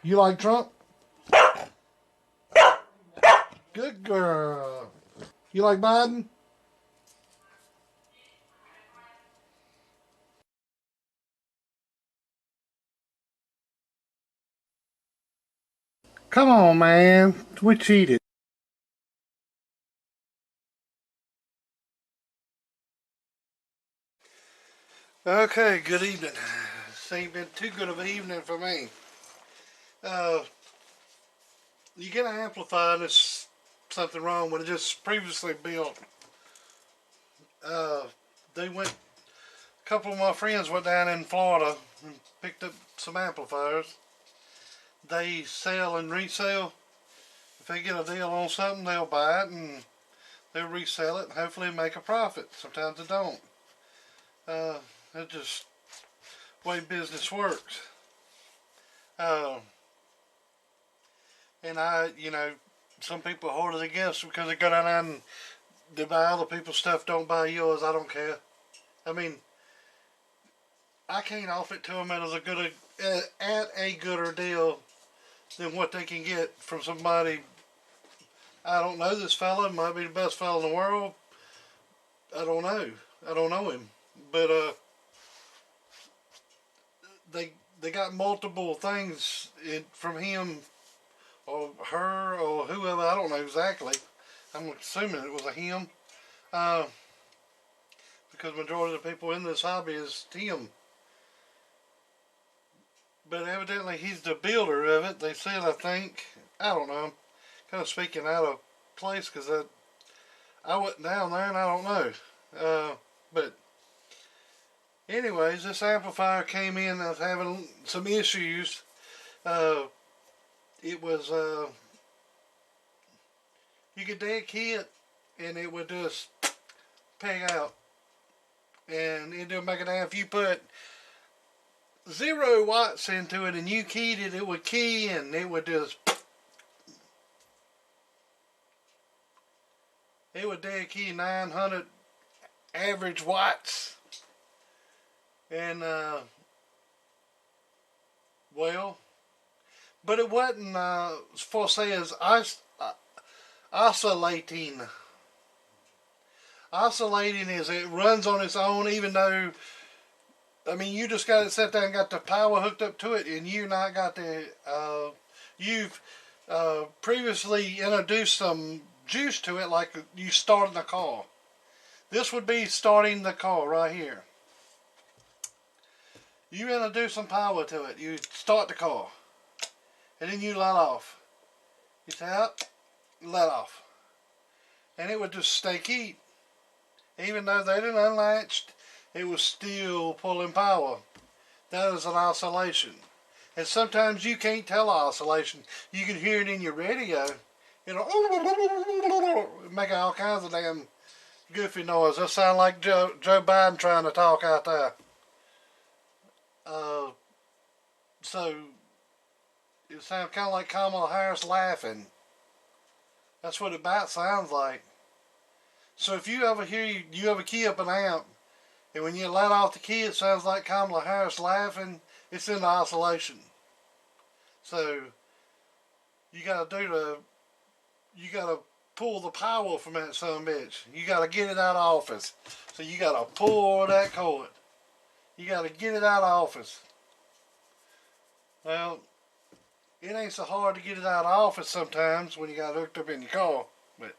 You like Trump? Good girl. You like Biden? Come on, man. We cheated. Okay, good evening. This ain't been too good of an evening for me. Uh, you get an amplifier and there's something wrong when it just previously built. Uh, they went, a couple of my friends went down in Florida and picked up some amplifiers. They sell and resell. If they get a deal on something, they'll buy it and they'll resell it and hopefully make a profit. Sometimes they don't. That's just the way business works. Uh, and some people hold it against because they go down there and they buy other people's stuff, don't buy yours. I don't care. I mean, I can't offer it to them at a gooder deal than what they can get from somebody. I don't know this fella. Might be the best fella in the world. I don't know. I don't know him, but they got multiple things from him or her or whoever. I don't know exactly. I'm assuming it was a him, uh, because majority of the people in this hobby is him. But evidently he's the builder of it. They said, I think. I don't know. I'm kind of speaking out of place because I wasn't down there and I don't know. But anyways, this amplifier came in. I was having some issues. Uh, it was you could dead key it and it would just peg out, and it didn't make a damn. If you put 0 watts into it and you keyed it, it would key and it would just it would dead key 900 average watts. And well, but it wasn't for say as oscillating. Oscillating is it runs on its own, even though, I mean, you just got it set there and got the power hooked up to it, and you not got the you've previously introduced some juice to it, like you starting a car. This would be starting the car right here. You introduce some power to it. You start the car, and then you let off. You say up, let off, and it would just stay keyed. Even though they didn't unlatched, it was still pulling power. That is an oscillation. And sometimes you can't tell oscillation. You can hear it in your radio. Make all kinds of damn goofy noise. That sound like Joe Biden trying to talk out there. So it sounds kind of like Kamala Harris laughing. That's what it about sounds like. So if you ever you ever key up an amp, and when you let off the key, it sounds like Kamala Harris laughing, it's in the oscillation. So you gotta pull the power from that son bitch. You gotta get it out of office. So you gotta pull that cord. You gotta get it out of office. Well, it ain't so hard to get it out of office sometimes when you got it hooked up in your car. But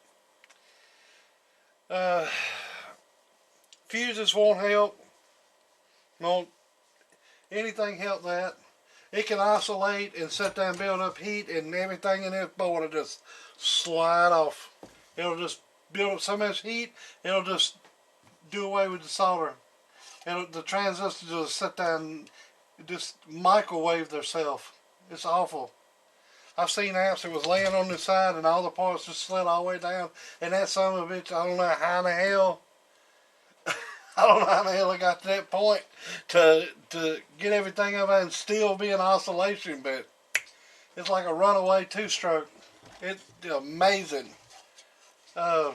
fuses won't help. Won't anything help that. It can oscillate and sit there and build up heat, and everything in this board will just slide off. It'll just build up so much heat, it'll just do away with the solder. The transistors just sit there and just microwave themselves. It's awful. I've seen amps that was laying on the side and all the parts just slid all the way down, and that son of a bitch, I don't know how in the hell I don't know how the hell I got to that point to get everything up and still be in oscillation, but it's like a runaway two-stroke. It's amazing. And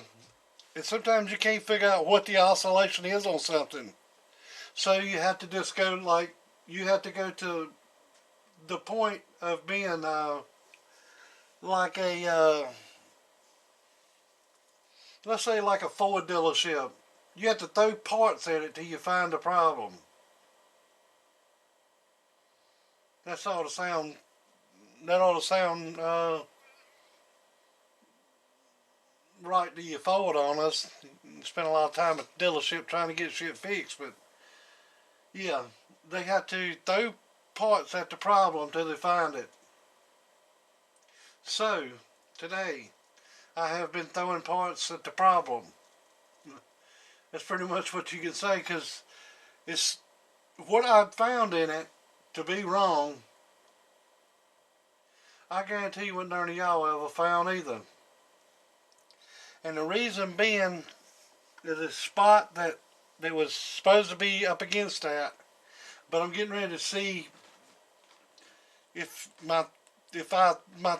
sometimes you can't figure out what the oscillation is on something. So you have to just go you have to go to the point of being like a let's say like a Ford dealership. You have to throw parts at it till you find a problem. That's ought to sound. That ought to sound right to you Ford on us. Spend a lot of time at the dealership trying to get shit fixed, but yeah, they have to throw parts at the problem till they find it. So today, I have been throwing parts at the problem. That's pretty much what you can say, because it's what I found in it to be wrong. I guarantee you, what none of y'all ever found either. And the reason being is the spot that was supposed to be up against that. But I'm getting ready to see if my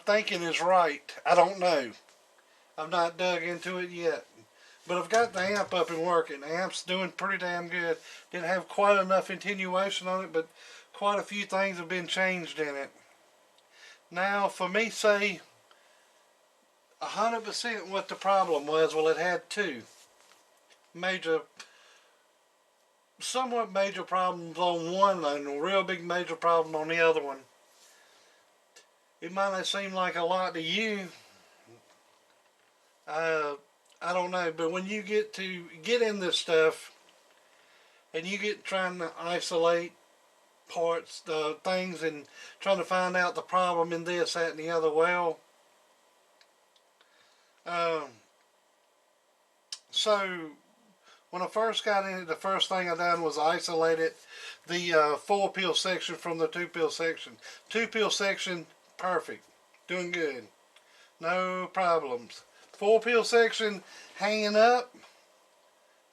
thinking is right. I don't know. I've not dug into it yet. But I've got the amp up and working. The amp's doing pretty damn good. Didn't have quite enough attenuation on it, but quite a few things have been changed in it. Now, for me, say 100% what the problem was, well, it had two major, somewhat major problems on one and a real big major problem on the other one. It might not seem like a lot to you. I don't know, but when you get in this stuff and you get trying to isolate parts, things, and trying to find out the problem in this, that, and the other, well, so when I first got in it, the first thing I done was isolated the 4-peel section from the 2-peel section. 2-peel section, perfect, doing good, no problems. 4-peel section, hanging up,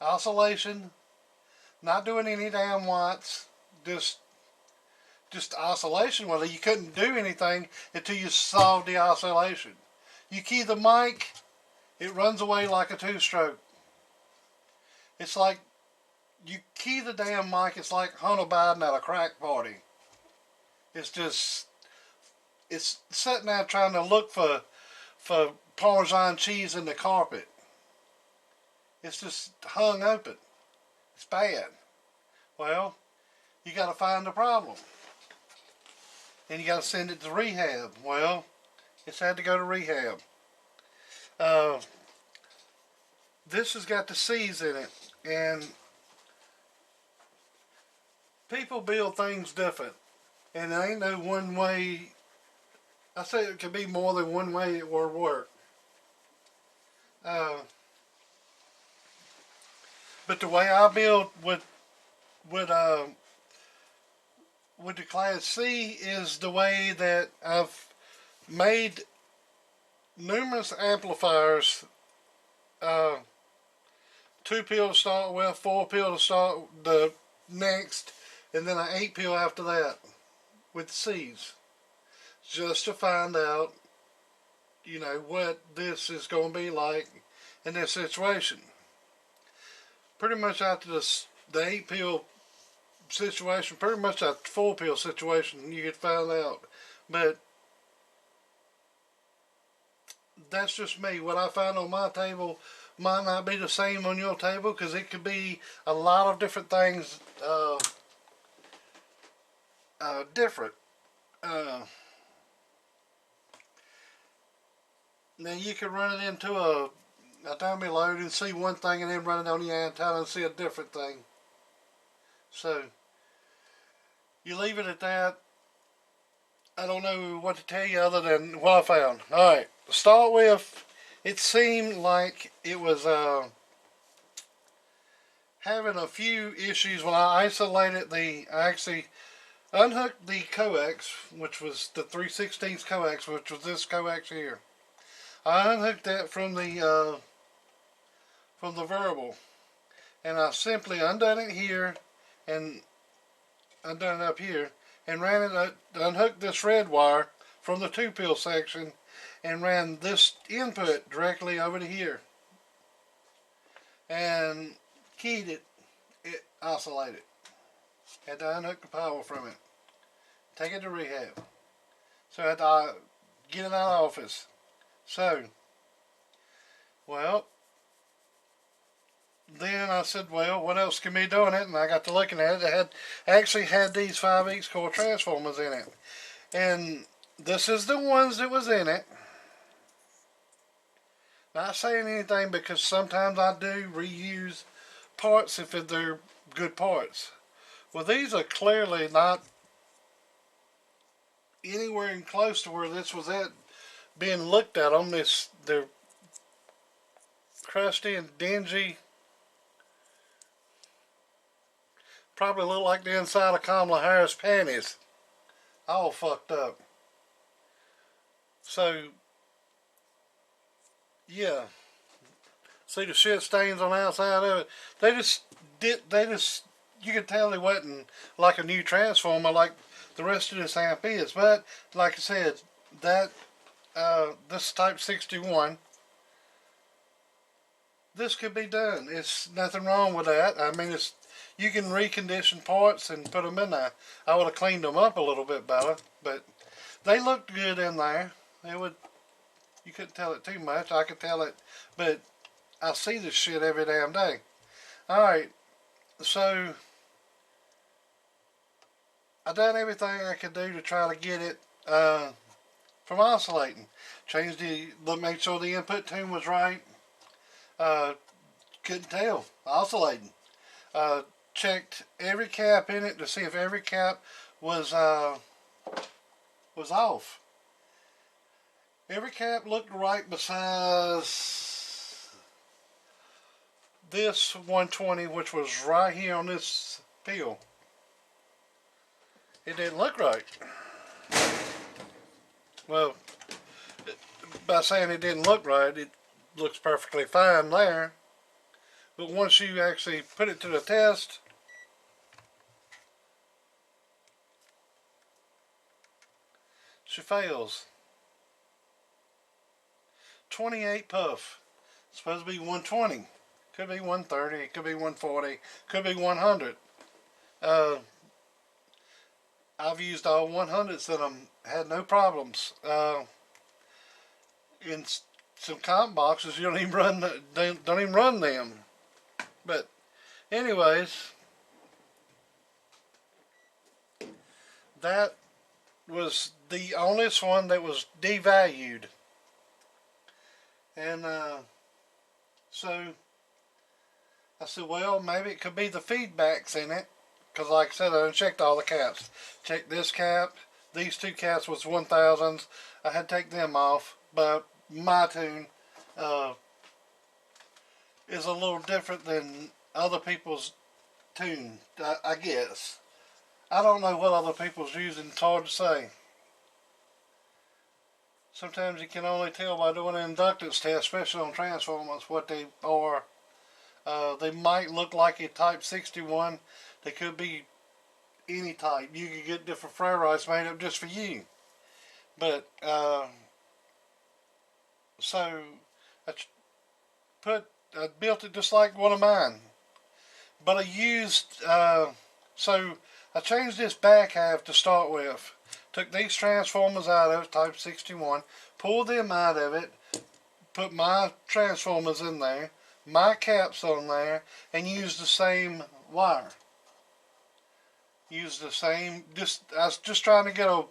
oscillation, not doing any damn watts, just oscillation. Well, you couldn't do anything until you solved the oscillation. You key the mic, it runs away like a 2-stroke. It's like you key the damn mic, it's like Hunter Biden at a crack party. It's just, it's sitting there trying to look for Parmesan cheese in the carpet. It's just hung open. It's bad. Well, you got to find the problem. And you got to send it to rehab. Well, it's had to go to rehab. This has got the C's in it. And people build things different. And there ain't no one way. I say it could be more than one way it will work. But the way I build with the Class C is the way that I've made numerous amplifiers. 2-peel to start with, 4-peel to start the next, and then an 8-peel after that with C's, just to find out, you know, what this is going to be like in this situation. Pretty much after the 8-peel situation, pretty much that 4-peel situation, you could find out. But that's just me. What I find on my table might not be the same on your table, because it could be a lot of different things different. Now you can run it into a dummy load and see one thing, and then run it on the antenna and see a different thing. So you leave it at that. I don't know what to tell you other than what I found. Alright, to start with, it seemed like it was having a few issues when I isolated I actually unhooked the coax, which was the 3/16 coax, which was this coax here. I unhooked that from the variable, and I simply undone it here and undone it up here, and ran it, unhooked this red wire from the 2-peel section and ran this input directly over to here and keyed it. It oscillated. Had to unhook the power from it. take it to rehab. So I had to get it out of the office. So, well, then I said, well, what else can be doing it? And I got to looking at it. It actually had these 5/8 core transformers in it. And this is the ones that was in it. Not saying anything because sometimes I do reuse parts if they're good parts. Well, these are clearly not anywhere in close to where this was at being looked at on this. They're crusty and dingy. Probably look like the inside of Kamala Harris panties. All fucked up. So, yeah. See the shit stains on the outside of it? You could tell it wasn't like a new transformer like the rest of this amp is. But, like I said, this Type 61, this could be done. It's nothing wrong with that. I mean, you can recondition parts and put them in there. I would have cleaned them up a little bit better, but they looked good in there. You couldn't tell it too much. I could tell it, but I see this shit every damn day. Alright, so I done everything I could do to try to get it from oscillating. Changed made sure the input tune was right. Couldn't tell. Oscillating. Checked every cap in it to see if every cap was off. Every cap looked right besides this 120, which was right here on this peel. It didn't look right. Well, by saying it didn't look right, it looks perfectly fine there. But once you actually put it to the test, she fails. 28 puff. It's supposed to be 120. Could be 130. Could be 140. Could be 100. I've used all 100s in them. Had no problems. In some comp boxes, you don't even run them. But, anyways, that was the only one that was devalued. And so I said, well, maybe it could be the feedbacks in it. Because like I said, I checked all the caps. Checked this cap. These two caps was 1000s. I had to take them off. But my tune is a little different than other people's tune, I guess. I don't know what other people's using. It's hard to say. Sometimes you can only tell by doing an inductance test, especially on transformers, what they are. They might look like a Type 61. They could be any type. You could get different ferrites made up just for you. But, so, I built it just like one of mine. But I used, so I changed this back half to start with. Took these transformers out of it, Type 61, pulled them out of it, put my transformers in there, my caps on there, and used the same wire. Used the same, I was just trying to get a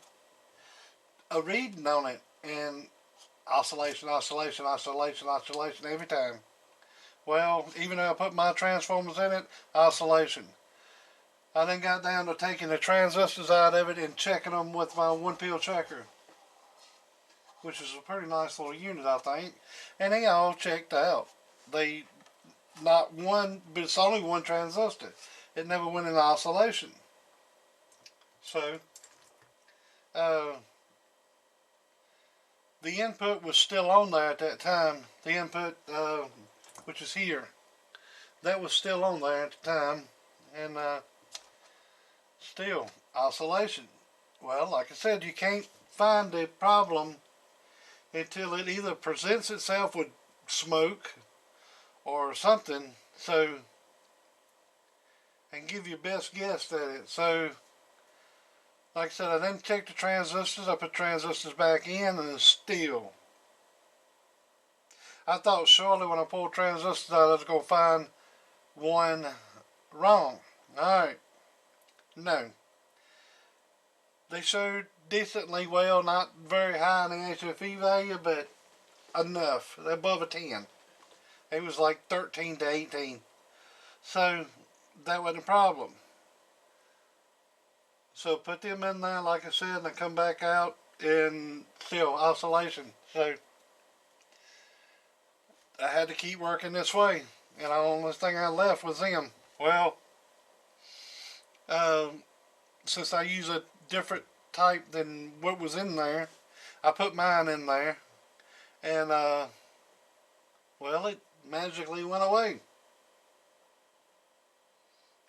reading on it, and oscillation every time. Well, even though I put my transformers in it, oscillation. I then got down to taking the transistors out of it and checking them with my one peel checker, which is a pretty nice little unit, I think. And they all checked out. Not one, but it's only one transistor. It never went into oscillation. So, the input was still on there at that time. The input, which is here, that was still on there at the time. And, still, oscillation. Well, like I said, you can't find the problem until it either presents itself with smoke or something, so, and give your best guess at it. So, Like I said, I didn't check the transistors. I put transistors back in, and still, I thought surely when I pulled transistors out, I was going to find one wrong. Alright, no. They showed decently well, not very high in the HFE value, but enough, above a 10. It was like 13 to 18. So that wasn't a problem. So put them in there, like I said, and I come back out and still oscillation. So I had to keep working this way, and the only thing I left was them. Well, since I use a different type than what was in there, I put mine in there, and well, it magically went away.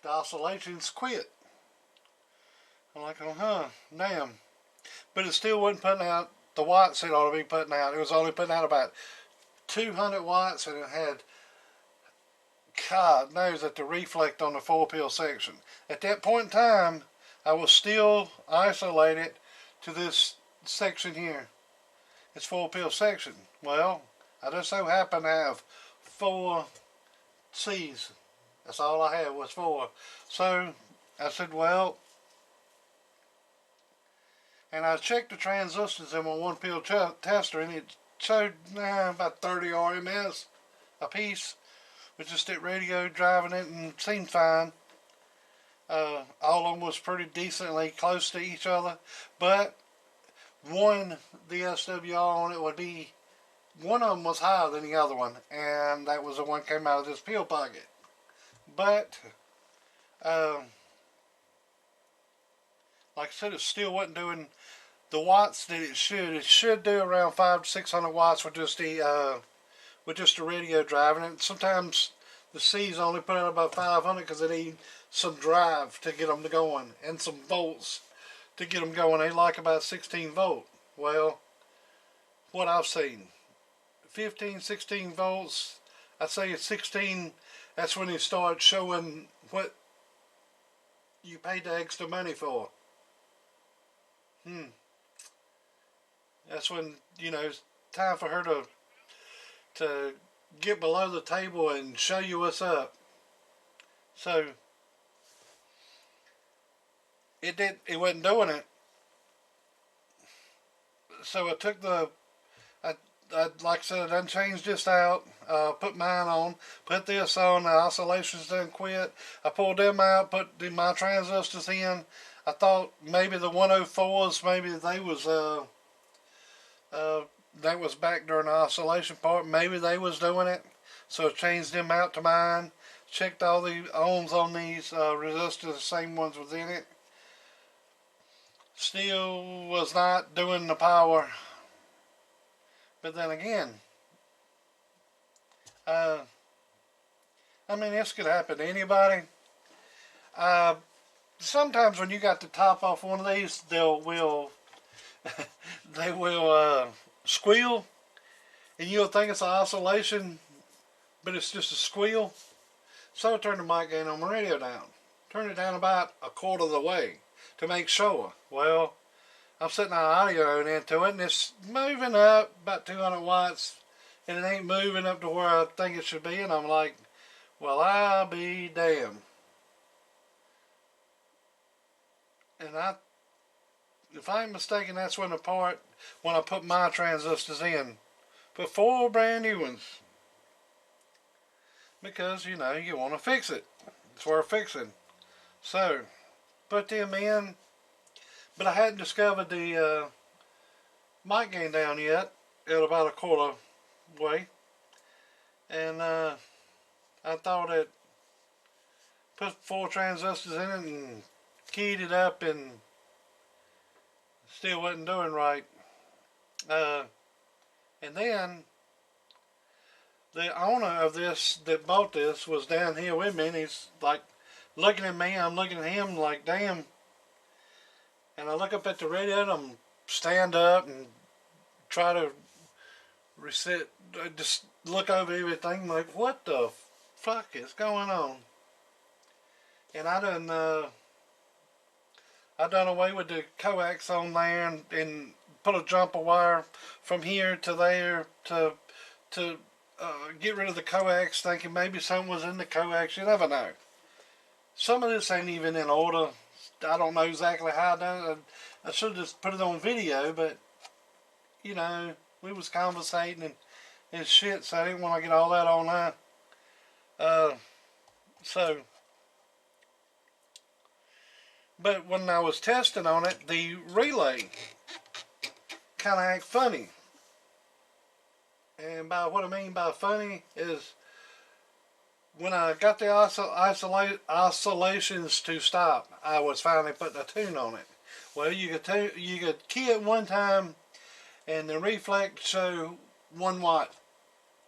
The oscillations quit. I'm like, oh, damn. But it still wasn't putting out the watts it ought to be putting out. It was only putting out about 200 watts, and it had, God knows, that the reflect on the 4-pil section. At that point in time, I was still isolated to this section here. It's 4-pil section. Well, I just so happen to have 4 C's. That's all I had was 4. So I said, well, and I checked the transistors in my 1-pil tester, and it showed about 30 RMS a piece with just that radio driving it, and seemed fine. All of them was pretty decently close to each other, but the SWR on it would be, one of them was higher than the other one, and that was the one that came out of this peel pocket. But like I said, it still wasn't doing the watts that it should. It should do around 500 to 600 watts with just the radio driving it. Sometimes the C's only put out about 500 because they need some drive to get them going, and some volts to get them going. They like about 16 volt. Well, what I've seen, 15, 16 volts. I say at 16, that's when it starts showing what you paid the extra money for. That's when, it's time for her to get below the table and show you what's up. So it wasn't doing it. So I took like I said, I done changed this out, put mine on, put this on, the oscillations done quit. I pulled them out, put my transistors in. I thought maybe the 104s, maybe they was that was back during the oscillation part. Maybe they was doing it, so I changed them out to mine. Checked all the ohms on these resistors, the same ones within it. Still was not doing the power. But then again, I mean, this could happen to anybody. Sometimes when you got the top off one of these, they will squeal, and you'll think it's an oscillation, but it's just a squeal. So I turned the mic gain on my radio down. Turned it down about a quarter of the way to make sure. Well, I'm setting our audio into it, and it's moving up about 200 watts, and it ain't moving up to where I think it should be, and I'm like, well, I'll be damned. And if I ain't mistaken, that's when I put my transistors in. Put 4 brand new ones. Because, you want to fix it. It's worth fixing. So, put them in. But I hadn't discovered the mic gain down yet, at about a quarter way. And I thought I'd put 4 transistors in it and keyed it up, and still wasn't doing right. And then the owner of this that bought this was down here with me, and he's like looking at me, I'm looking at him like, damn. And I look up at the radio, and I'm stand up and try to reset, just look over everything like, what the fuck is going on? And I I done away with the coax on there and put a jumper wire from here to there to get rid of the coax, thinking maybe something was in the coax. You never know. Some of this ain't even in order. I don't know exactly how I done it. I should have just put it on video, but you know, we was conversating and shit, so I didn't want to get all that online. So, but when I was testing on it, the relay kind of act funny. And by what I mean by funny is when I got the oscillations to stop, I was finally putting a tune on it. Well, you could key it one time, and the reflect show 1 watt.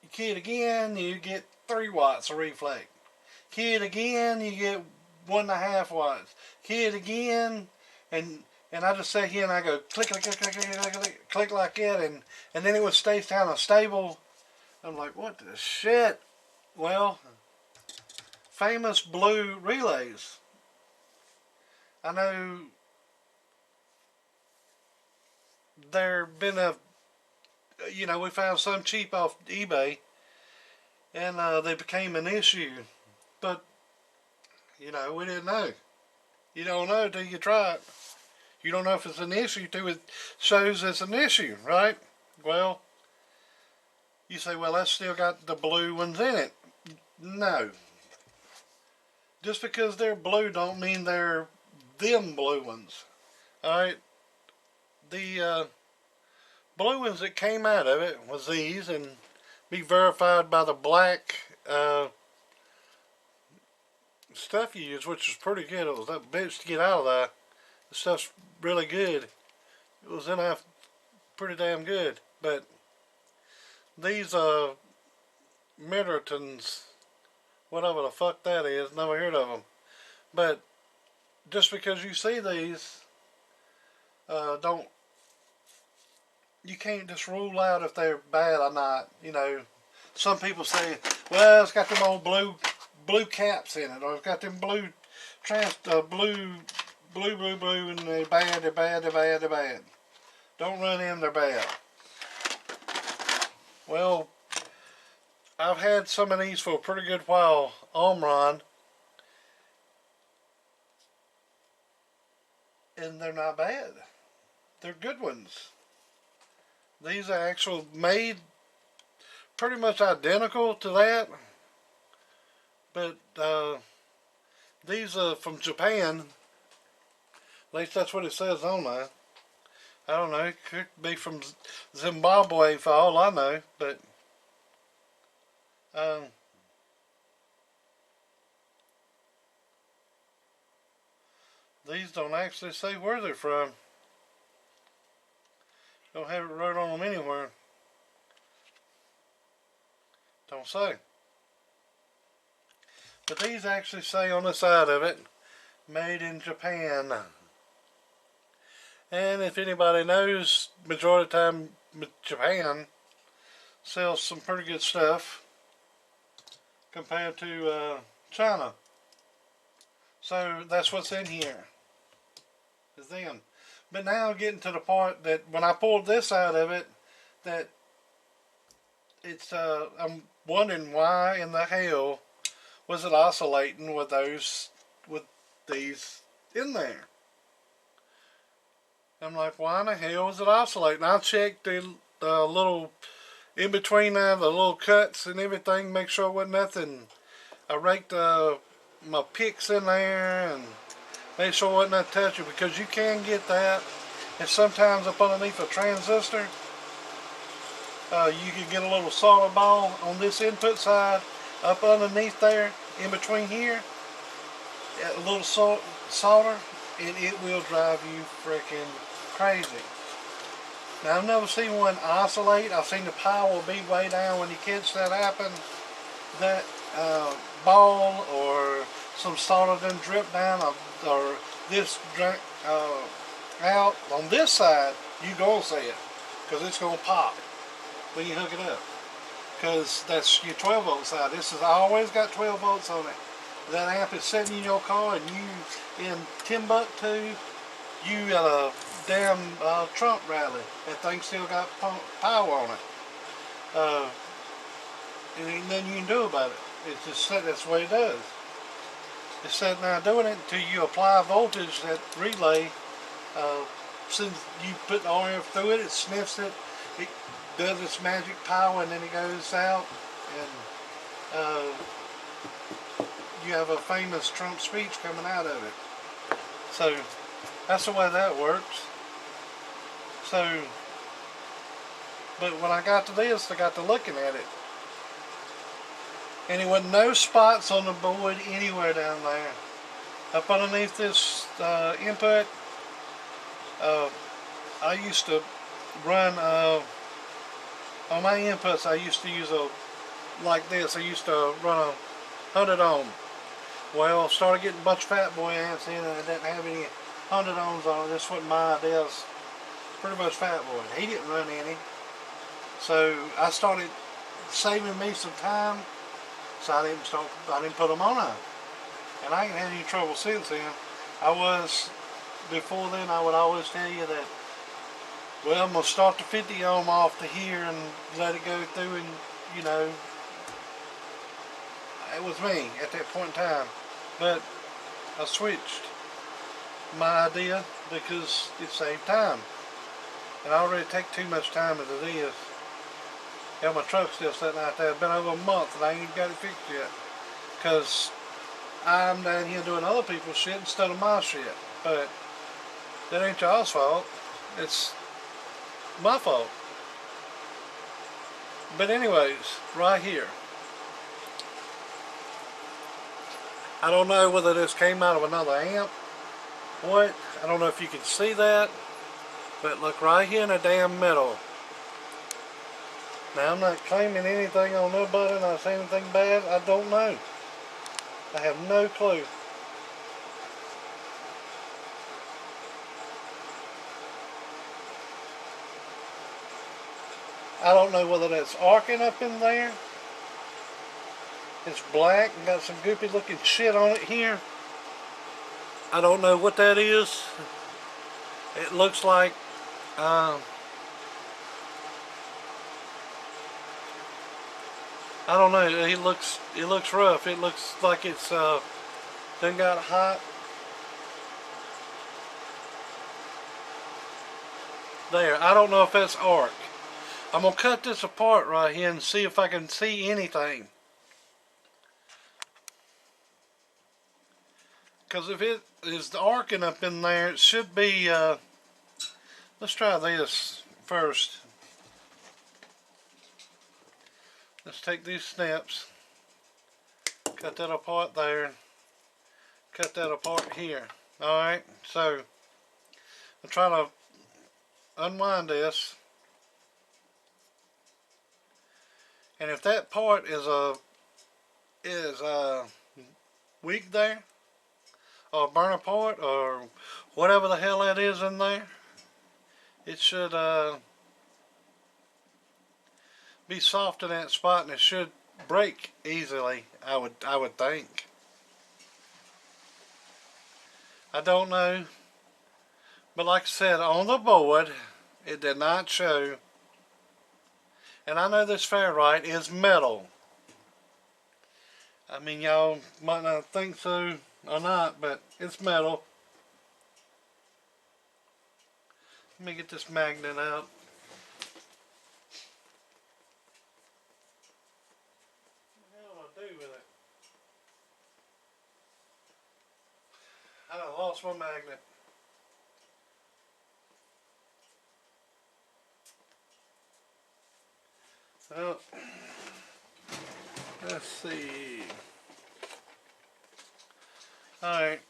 You key it again, you get 3 watts of reflect. Key it again, you get 1.5 watts. Key it again, and I just sit here and I go click, click, click, click, click, click, click, click like that, and then it would stay kind of stable. I'm like, what the shit? Well, Famous Blue relays. I know there been we found some cheap off eBay, and they became an issue, but we didn't know. You don't know till you try it. You don't know if it's an issue till it shows it's an issue, right? Well, you say, well, that's still got the blue ones in it. No. Just because they're blue don't mean they're them blue ones. Alright? The blue ones that came out of it was these, and be verified by the black stuff you use, which is pretty good. It was that bitch to get out of there. The stuff's really good. It was in there pretty damn good. But these Midlertons, whatever the fuck that is, never heard of them. But just because you see these, you can't just rule out if they're bad or not. Some people say, well, it's got them old blue caps in it, or it's got them blue, and they're bad. Don't run in, they're bad. Well, I've had some of these for a pretty good while, Omron, and they're not bad. They're good ones. These are actually made pretty much identical to that, but these are from Japan. At least that's what it says on there. I don't know, it could be from Zimbabwe for all I know, but these don't actually say where they're from. Don't have it wrote on them anywhere. Don't say. But these actually say on the side of it, made in Japan. And if anybody knows, majority of the time Japan sells some pretty good stuff compared to China. So that's what's in here, is them. But now getting to the point that when I pulled this out of it, that it's I'm wondering why in the hell was it oscillating with these in there. I'm like, why in the hell was it oscillating? I checked the little in between there, the little cuts and everything, make sure it wasn't nothing. I raked my picks in there and made sure it wasn't that touchy, because you can get that. And sometimes up underneath a transistor, you can get a little solder ball on this input side, up underneath there, in between here, a little solder, and it will drive you freaking crazy. Now, I've never seen one oscillate. I've seen the power be way down when you catch that happen. That ball or some solder done drip down, or this out on this side, you gonna see it, because it's gonna pop when you hook it up, because that's your 12 volt side. This has always got 12 volts on it. That amp is sitting in your car, and you in Timbuktu you at a damn Trump rally. That thing still got power on it. There ain't nothing you can do about it. It's just that's the way it does. It's sitting there doing it until you apply voltage. That relay, uh, since you put the RF through it, it sniffs it, it does its magic power, and then it goes out, and you have a famous Trump speech coming out of it. So that's the way that works. So, but when I got to this, I got to looking at it, and there wasn't no spots on the board anywhere down there. Up underneath this input, I used to run on my inputs. I used to use like this. I used to run a 100 ohm. Well, started getting a bunch of fat boy amps in, and I didn't have any 100 ohms on it. This wasn't my idea. It's pretty much fat boy. He didn't run any, so I started saving me some time. So I didn't put them on there, and I ain't had any trouble since then. Before then, I would always tell you that, well, I'm gonna start the 50 ohm off to here and let it go through, and you know, it was me at that point in time. But I switched my idea because it saved time, and I already take too much time as it is. Yeah, my truck's still sitting out there. It's been over a month and I ain't even got it fixed yet, because I'm down here doing other people's shit instead of my shit. But that ain't y'all's fault. It's my fault. But anyways, right here, I don't know whether this came out of another amp. What? I don't know if you can see that, but look right here in the damn middle. Now, I'm not claiming anything on nobody, not saying anything bad. I don't know. I have no clue. I don't know whether that's arcing up in there. It's black and got some goopy looking shit on it here. I don't know what that is. It looks like I don't know. It looks rough. It looks like it's done got hot. There. I don't know if that's arc. I'm gonna cut this apart right here and see if I can see anything. Because if it is arcing up in there, it should be. Let's try this first. Let's take these snips, cut that apart there, cut that apart here. Alright, so I'm trying to unwind this, and if that part is weak there, or burn apart, or whatever the hell that is in there, it should be soft in that spot, and it should break easily. I would think. I don't know, but like I said, on the board it did not show. And I know this ferrite is metal. I mean, y'all might not think so or not, but it's metal. Let me get this magnet out. I done lost my magnet. Well, let's see. Alright,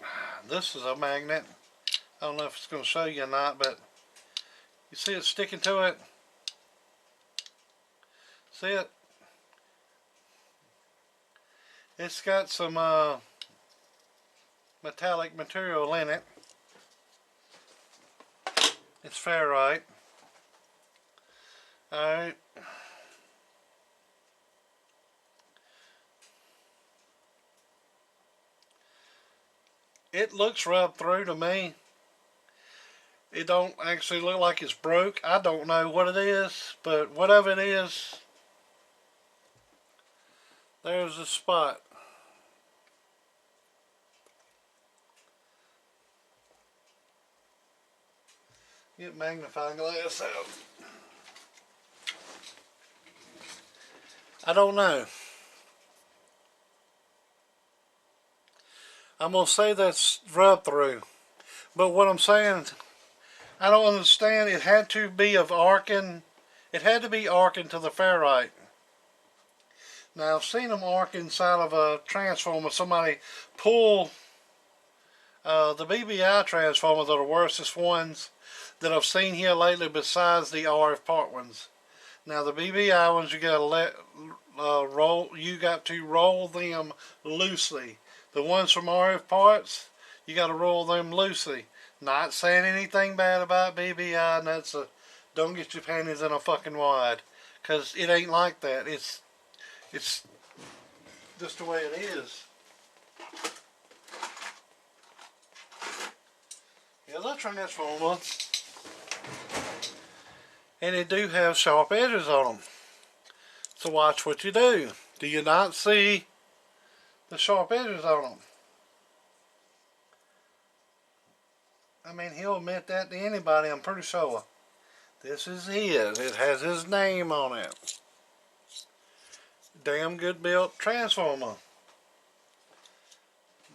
this is a magnet. I don't know if it's going to show you or not, but you see it sticking to it? See it? It's got some metallic material in it. It's ferrite. Alright. It looks rubbed through to me. It don't actually look like it's broke. I don't know what it is, but whatever it is, there's the spot. Get magnifying glass out. I don't know. I'm gonna say that's rub through, but what I'm saying, I don't understand. It had to be of arcing. It had to be arcing to the ferrite. Now I've seen them arc inside of a transformer. Somebody pull the BBI transformers are the worstest ones that I've seen here lately, besides the RF part ones. Now the BBI ones, you gotta let roll. You got to roll them loosely. The ones from RF parts, you got to roll them loosely. Not saying anything bad about BBI, and that's a don't get your panties in a fucking wad, cause it ain't like that. It's just the way it is. Here's a transformer, and they do have sharp edges on them. So watch what you do. Do you not see the sharp edges on them? I mean, he'll admit that to anybody, I'm pretty sure. This is his. It has his name on it. Damn good built transformer.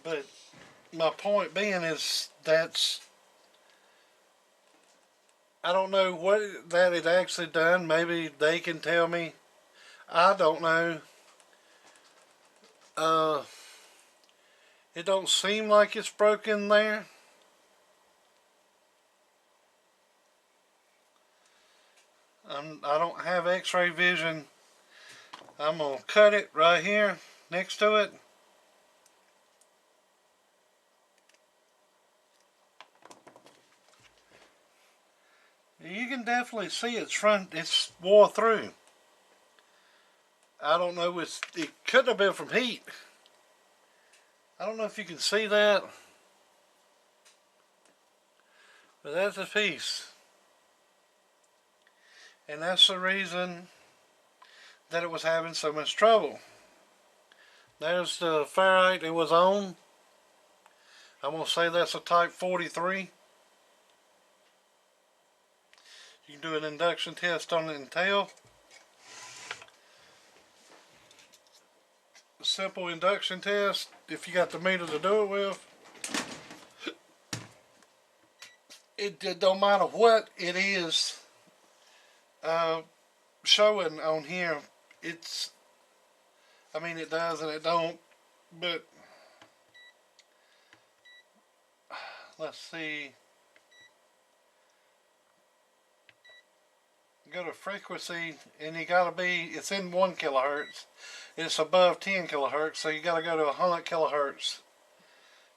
But my point being is I don't know what that it actually done. Maybe they can tell me. I don't know. It don't seem like it's broken there. I don't have x-ray vision. I'm going to cut it right here next to it. You can definitely see it's wore through. I don't know, it couldn't have been from heat. I don't know if you can see that. But that's a piece. And that's the reason that it was having so much trouble. There's the ferrite it was on. I'm going to say that's a type 43. You can do an induction test on it and tell. A simple induction test, if you got the meter to do it with. It don't matter what it is showing on here. I mean, it does and it don't, but let's see. Go to frequency, and you gotta it's in 1 kilohertz. It's above 10 kilohertz, so you gotta go to 100 kilohertz.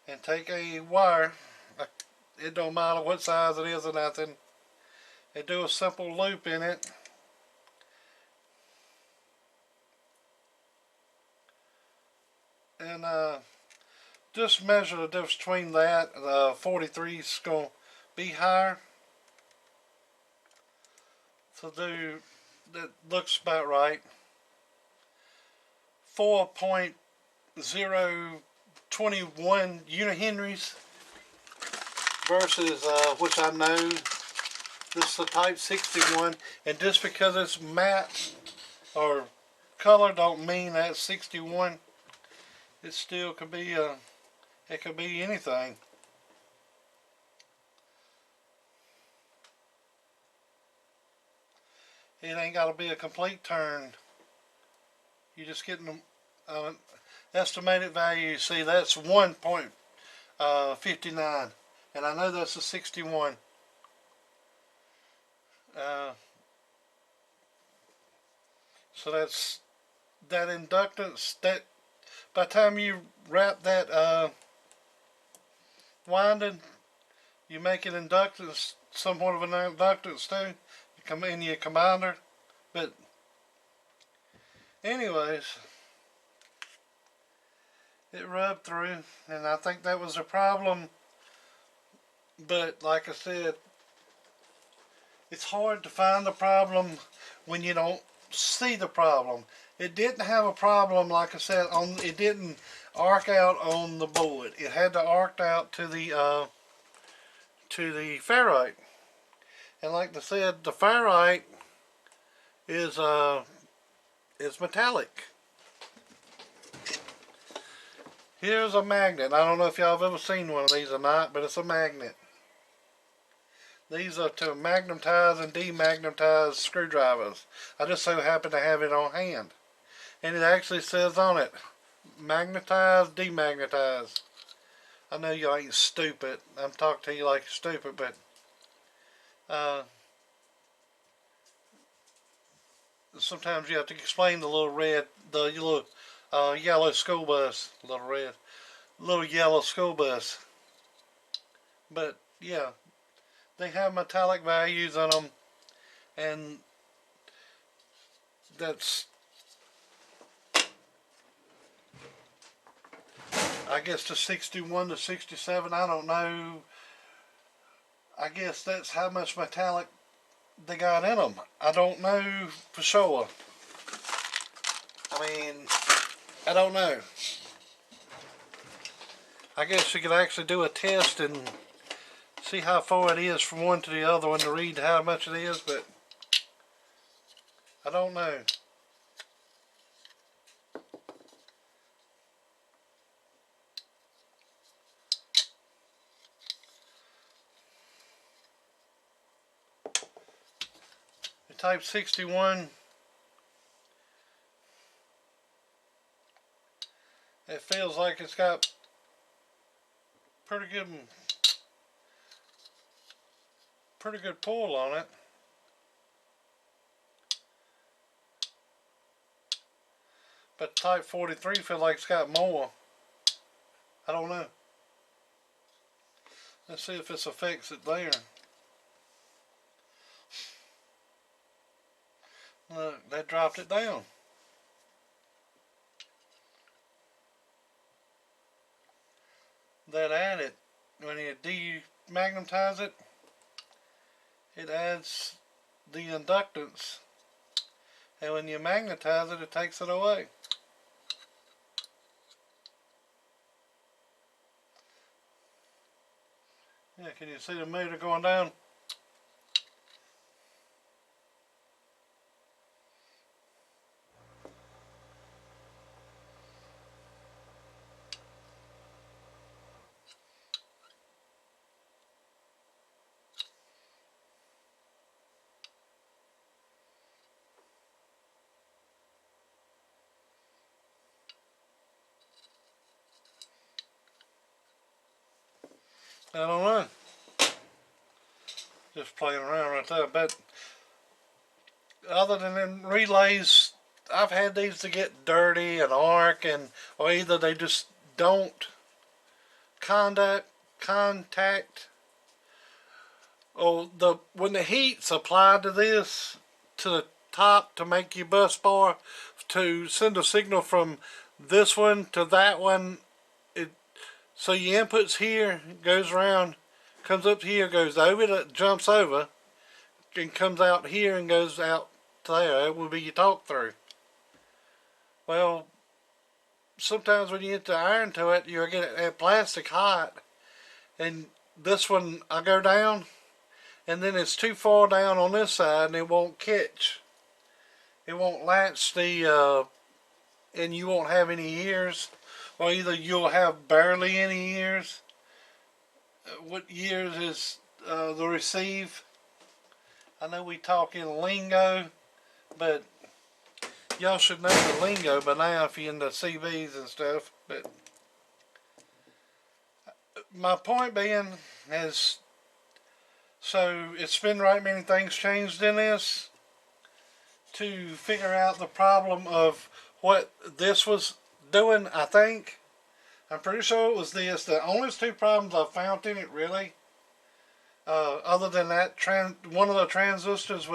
And take a wire, it don't matter what size it is or nothing, and do a simple loop in it. And just measure the difference between that. 43 is going to be higher. So that looks about right. 4.021 unihenries versus which I know this is the type 61, and just because it's matte or color don't mean that's 61. It still could be it could be anything. It ain't got to be a complete turn. You're just getting estimated value. See, that's 1.59, and I know that's a 61. So that's that inductance. That by the time you wrap that winding, you make an inductance, somewhat of an inductance too. You come in your combiner, but anyways, it rubbed through, and I think that was a problem. But like I said, it's hard to find the problem when you don't see the problem. It didn't have a problem, like I said, it didn't arc out on the board. It had to arc out to the ferrite. And like I said, the ferrite is metallic. Here's a magnet. I don't know if y'all have ever seen one of these or not, but it's a magnet. These are to magnetize and demagnetize screwdrivers. I just so happen to have it on hand. And it actually says on it, magnetize, demagnetize. I know y'all ain't stupid. I'm talking to you like you're stupid, but sometimes you have to explain the little yellow school bus, little yellow school bus. But yeah, they have metallic values on them, and that's, I guess, to 61 to 67. I don't know. I guess that's how much metallic they got in them. I don't know for sure. I mean, I don't know. I guess you could actually do a test and see how far it is from one to the other one to read how much it is, but I don't know. The Type 61, it feels like it's got pretty good pull on it. But Type 43 feels like it's got more. I don't know. Let's see if this affects it there. Look, that dropped it down. That added, when you demagnetize it, it adds the inductance. And when you magnetize it, it takes it away. Yeah, can you see the meter going down? I don't know. Just playing around right there. But other than them relays, I've had these to get dirty and arc, or either they just don't contact, or when the heat's applied to this, to the top to make your bus bar, to send a signal from this one to that one, so your input's here, goes around, comes up here, goes over, jumps over, and comes out here and goes out to there. That would be your talk through. Well, sometimes when you get the iron to it, you'll get that plastic hot, and this one, I go down, and then it's too far down on this side, and it won't catch. It won't latch and you won't have any ears, or either you'll have barely any ears. What ears is the receive? I know we talk in lingo, but y'all should know the lingo by now if you're into CVs and stuff. But my point being is, so it's been right many things changed in this to figure out the problem of what this was doing. I think, I'm pretty sure it was this. The only two problems I found in it, really, other than that, one of the transistors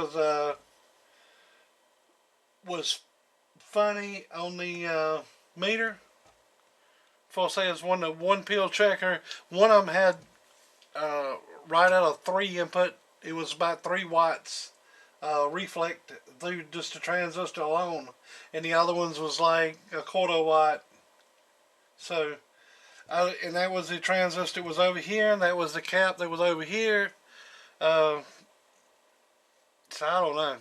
was funny on the meter. For say it's one pill checker. One of them had right out of 3 input it was about 3 watts reflect through just the transistor alone, and the other ones was like a quarter watt. So, and that was the transistor was over here, and that was the cap that was over here. Uh, so I don't know.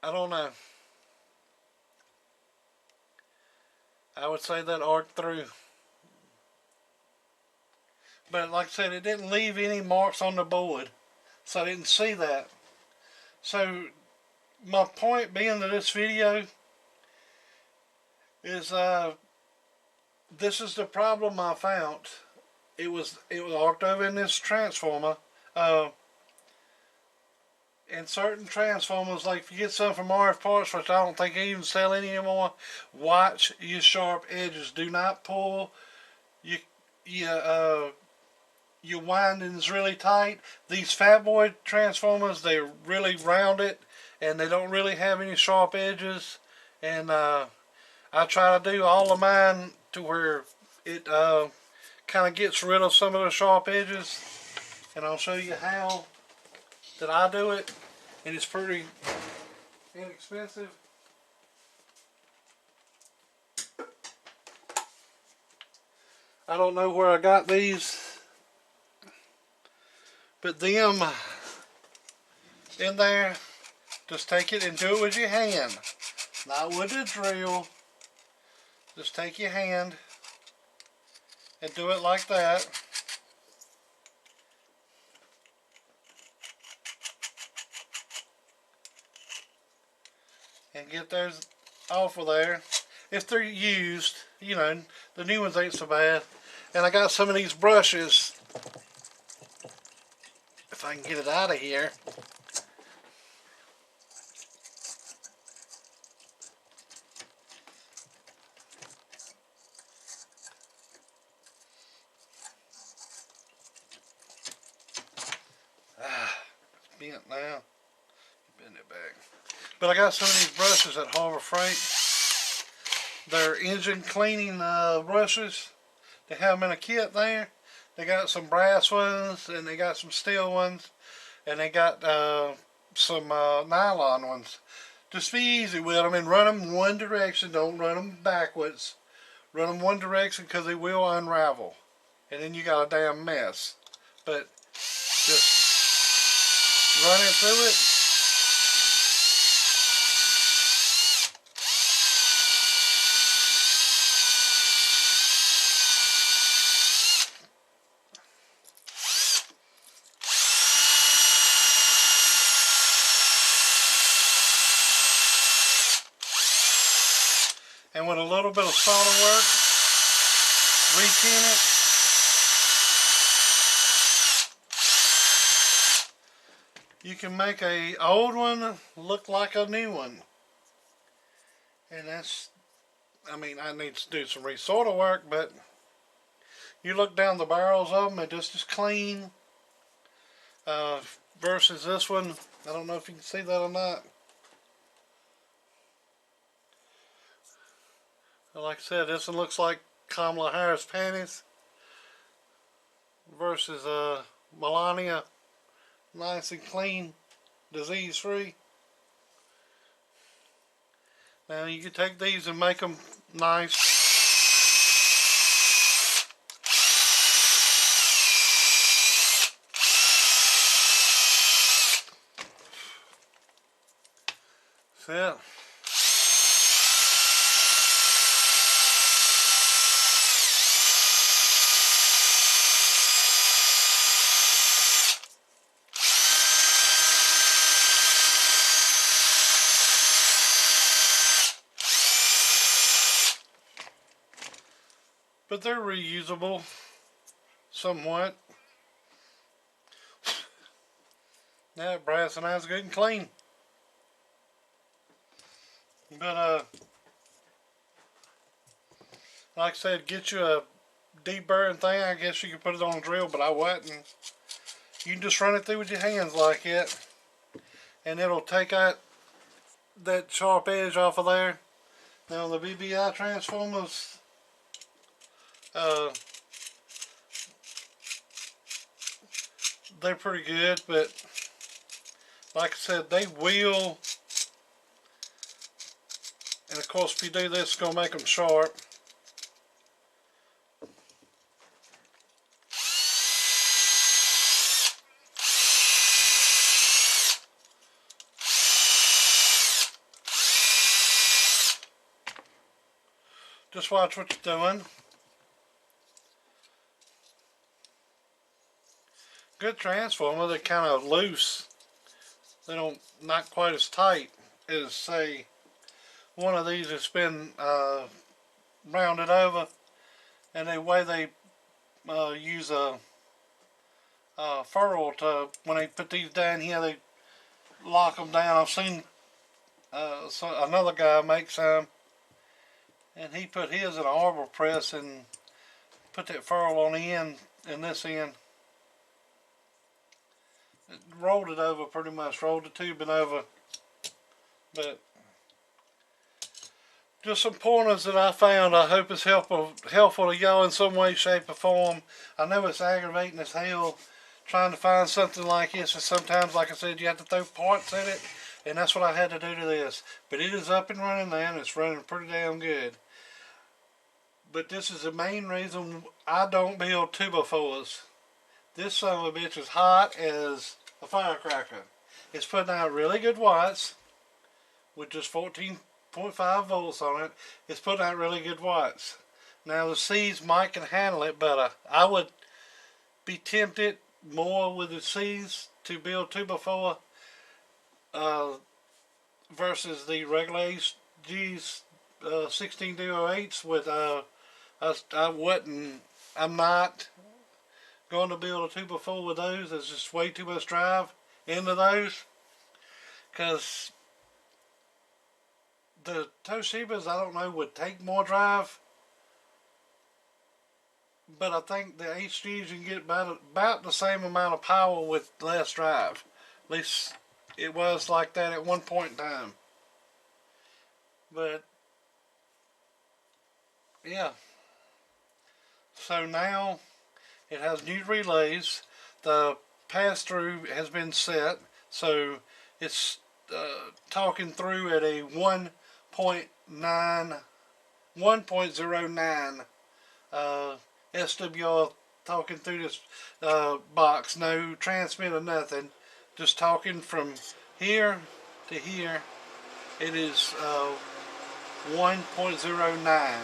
I don't know. I would say that arced through. But like I said, it didn't leave any marks on the board. So I didn't see that. So my point being to this video is this is the problem I found. It was arced over in this transformer. In certain transformers, like if you get some from RF Parts, which I don't think they even sell any anymore, watch your sharp edges. Do not pull your your windings really tight. These Fat Boy transformers, they're really rounded and they don't really have any sharp edges. And I try to do all of mine to where it kind of gets rid of some of the sharp edges. And I'll show you how that I do it. And it's pretty inexpensive. I don't know where I got these, but them in there, just take it and do it with your hand, not with a drill. Just take your hand and do it like that. And get those off of there. If they're used, you know, the new ones ain't so bad. And I got some of these brushes, if I can get it out of here. It's bent now. Bend it back. But I got some of these brushes at Harbor Freight. They're engine cleaning brushes. They have them in a kit there. They got some brass ones and they got some steel ones, and they got some nylon ones. Just be easy with them and run them one direction. Don't run them backwards. Run them one direction because they will unravel, and then you got a damn mess. But just run it through it. And with a little bit of solder work, retin it, you can make a old one look like a new one. And that's, I mean, I need to do some re-solder work, but you look down the barrels of them, they're just as clean. Versus this one, I don't know if you can see that or not. Like I said, this one looks like Kamala Harris panties versus Melania, nice and clean, disease free. Now you can take these and make them nice. That's it. But they're reusable somewhat. Now brass and eyes good and clean. But like I said, get you a deburring thing. I guess you could put it on a drill, but I wouldn't. You can just run it through with your hands like it, and it'll take out that sharp edge off of there. Now the BBI transformers, they're pretty good, but like I said, they will, and of course if you do this, it's going to make them sharp. Just watch what you're doing. Good transformer, they're kind of loose. They don't, not quite as tight as say one of these that's been rounded over, and the way they use a ferrule to, when they put these down here, they lock them down. I've seen another guy make some, and he put his in an arbor press and put that ferrule on the end and this end. It rolled it over pretty much, rolled the tubing over. But just some pointers that I found. I hope it's helpful to y'all in some way, shape, or form. I know it's aggravating as hell trying to find something like this, and sometimes, like I said, you have to throw parts at it, and that's what I had to do to this. But it is up and running now, and it's running pretty damn good. But this is the main reason I don't build 2x4s. This son of a bitch is hot as a firecracker. It's putting out really good watts with just 14.5 volts on it. It's putting out really good watts. Now the C's might can handle it better. I would be tempted more with the C's to build 2x4 versus the regular G's 1608s with I'm not going to build a 2x4 with those. There's just way too much drive into those, because the Toshibas, I don't know, would take more drive, but I think the HGs you can get about the same amount of power with less drive. At least it was like that at one point in time. But yeah, so now it has new relays. The pass-through has been set, so it's talking through at a 1.09 SWR, talking through this box. No transmit or nothing, just talking from here to here. It is 1.09,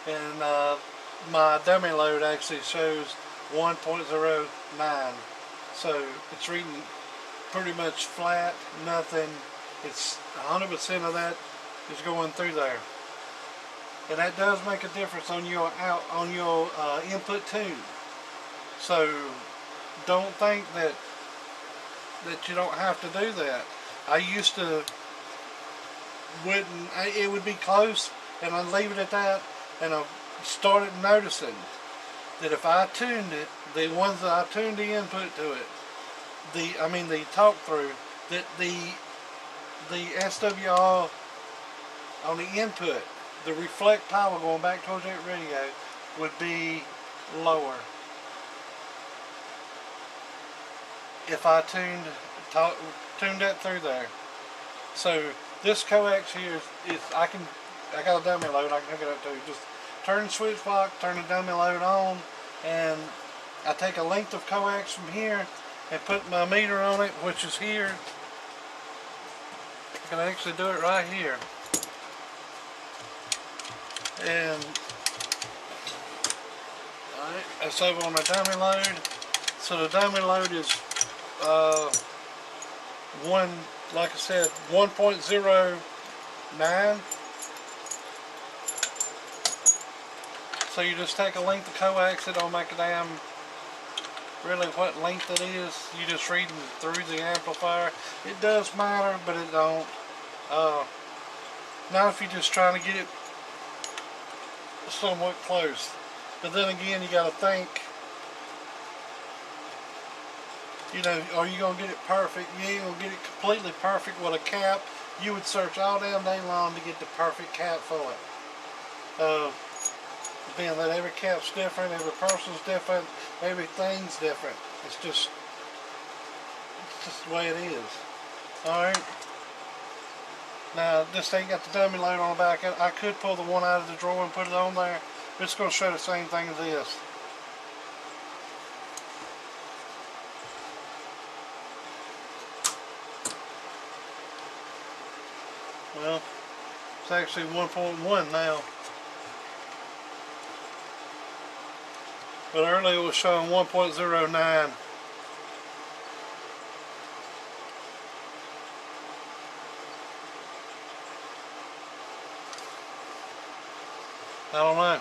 and my dummy load actually shows 1.09, so it's reading pretty much flat, nothing. It's 100% of that is going through there, and that does make a difference on your input too. So don't think that you don't have to do that. I used to it would be close, and I'd leave it at that, and I started noticing that if I tuned it, the ones that I tuned the input to it, the talk through, that the SWR on the input, the reflect power going back towards that radio, would be lower if I tuned that through there. So this coax here is I got a dummy load I can hook it up to. Just turn the switch block, turn the dummy load on, and I take a length of coax from here and put my meter on it, which is here. I can actually do it right here. And alright, that's over on the dummy load. So the dummy load is like I said, 1.09. So you just take a length of coax. It don't make a damn really what length it is. You just read them through the amplifier. It does matter, but it don't. Not if you're just trying to get it somewhat close. But then again, you got to think, you know, are you going to get it perfect? You ain't going to get it completely perfect with a cap. You would search all damn day long to get the perfect cap for it. being that every cap's different, every person's different, everything's different. It's just the way it is. Alright. Now, this ain't got the dummy load on the back. I could pull the one out of the drawer and put it on there, but it's going to show the same thing as this. Well, it's actually 1.1 now. But earlier it was showing 1.09. I don't know.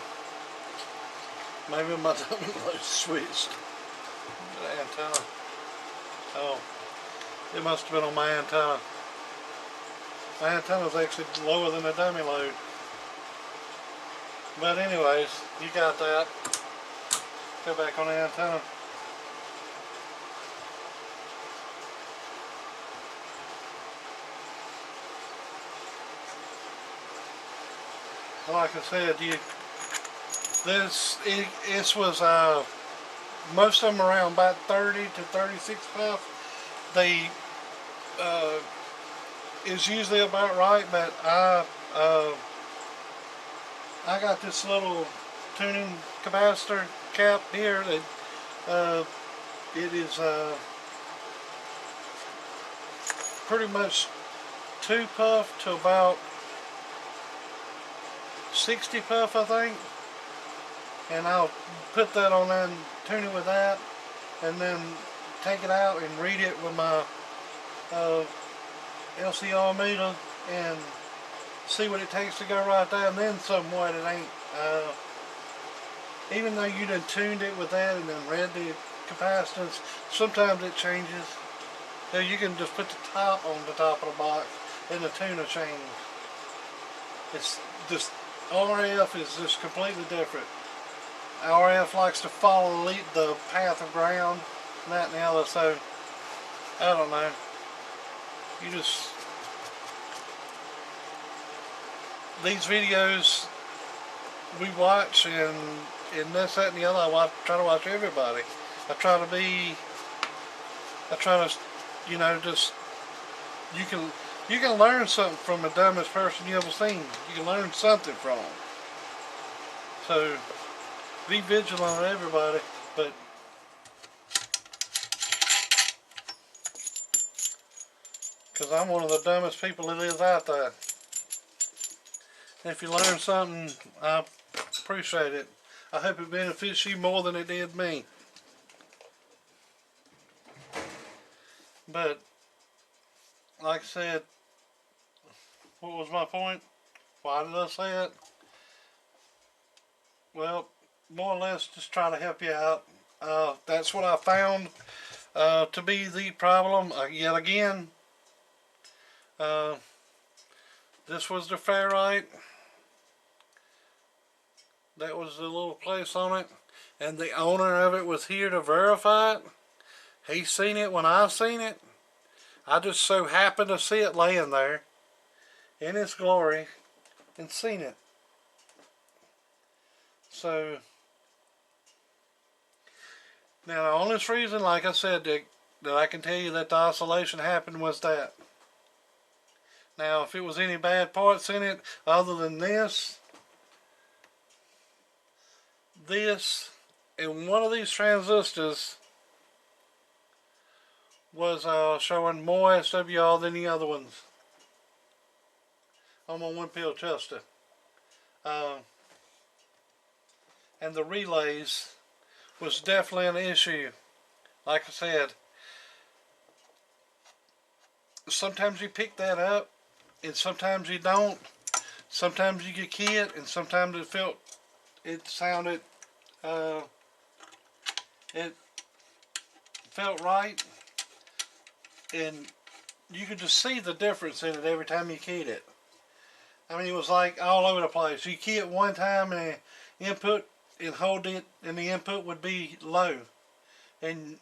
Maybe my dummy load switched. The antenna. Oh, it must have been on my antenna. My antenna is actually lower than the dummy load. But anyways, you got that. Go back on the antenna. Like I said, this was most of them around about 30 to 36 puff. They is usually about right, but I got this little tuning capacitor cap here that it is pretty much 2 puff to about 60 puff, I think, and I'll put that on there and tune it with that, and then take it out and read it with my LCR meter and see what it takes to go right there, and then somewhat it ain't. Even though you done tuned it with that and then read the capacitance, sometimes it changes. So you can just put the top on the top of the box and the tuner change. It's just RF is just completely different. RF likes to follow the path of ground, and that and the other, so I don't know. You just, these videos we watch and this, that and the other, I try to watch everybody. I try to, you know, just, you can learn something from the dumbest person you ever seen. You can learn something from them. So be vigilant on everybody, but because I'm one of the dumbest people that is out there. If you learn something, I appreciate it. I hope it benefits you more than it did me. But like I said, what was my point? Why did I say it? Well, more or less just try to help you out. That's what I found to be the problem. Yet again, this was the ferrite. That was the little place on it, and the owner of it was here to verify it. He seen it when I seen it. I just so happened to see it laying there in its glory and seen it. So now the only reason, like I said, that I can tell you that the oscillation happened was that. Now if it was any bad parts in it other than this, and one of these transistors was showing more SWR than the other ones on my 1-pill tester. And the relays was definitely an issue. Like I said, sometimes you pick that up and sometimes you don't. Sometimes you get key it and sometimes it sounded it felt right, and you could just see the difference in it every time you keyed it. I mean, it was like all over the place. You key it one time and the input and hold it, and the input would be low, and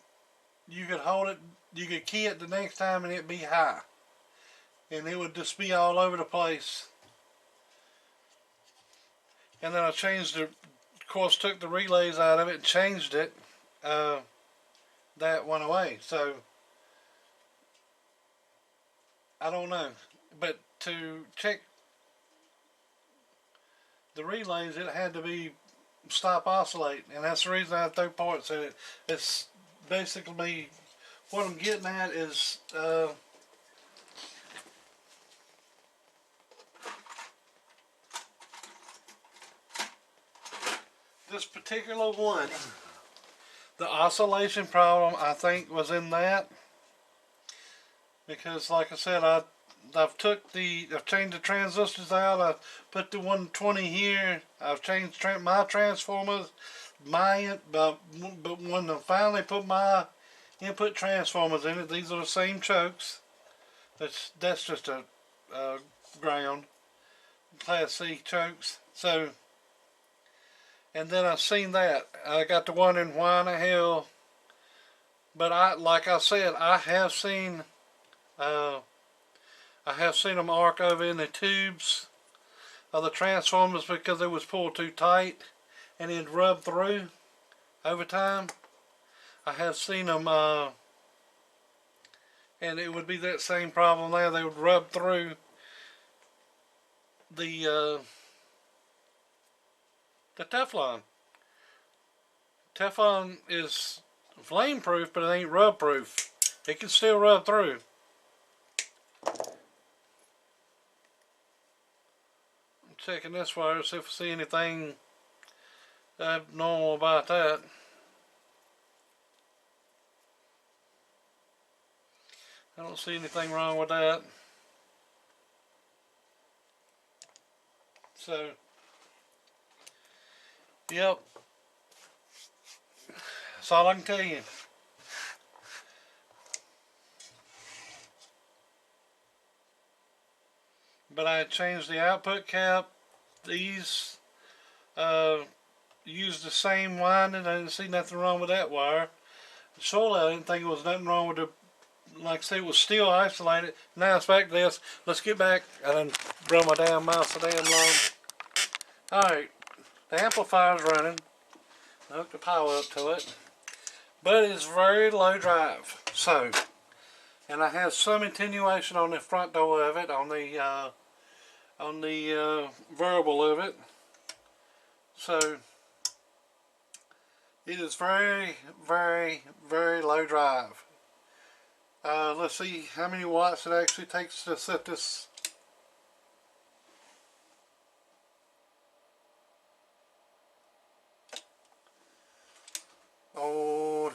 you could hold it, you could key it the next time and it'd be high, and it would just be all over the place. And then I changed the course took the relays out of it and changed it, that went away. So I don't know, but to check the relays, it had to be stop oscillate, and that's the reason I threw parts in it. It's basically what I'm getting at is this particular one, the oscillation problem I think was in that, because like I said, I've changed the transistors out. I've put the 120 here. I've changed my transformers. But when I finally put my input transformers in it, these are the same chokes. That's just a ground, Class C chokes. So, and then I've seen that. I got to wondering why in the hell. But like I said, I have seen them arc over in the tubes of the transformers because it was pulled too tight and it rubbed through over time. I have seen them, and it would be that same problem there. They would rub through the Teflon. Teflon is flame proof, but it ain't rub proof. It can still rub through. I'm checking this wire, see if I see anything abnormal about that. I don't see anything wrong with that. So, yep. That's all I can tell you. But I changed the output cap. These used the same winding. I didn't see nothing wrong with that wire. Surely I didn't think there was nothing wrong with the, like I say, it was still isolated. Now it's back to this. Let's get back. I done run my damn mouse so damn long. Alright, the amplifier's running. I hooked the power up to it. But it's very low drive. So, and I have some attenuation on the front door of it, on the variable of it. So it is very, very, very low drive. Let's see how many watts it actually takes to set this. Old.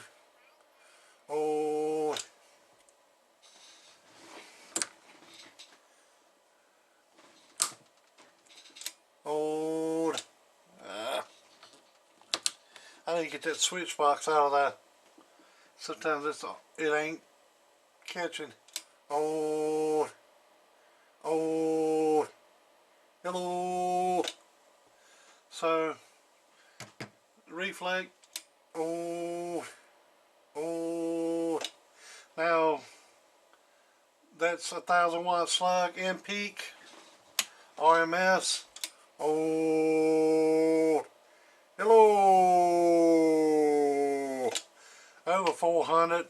I need to get that switch box out of that. Sometimes it ain't catching. Hello. So reflect. Now that's 1,000 watt slug in peak. RMS. Hello. Over 400.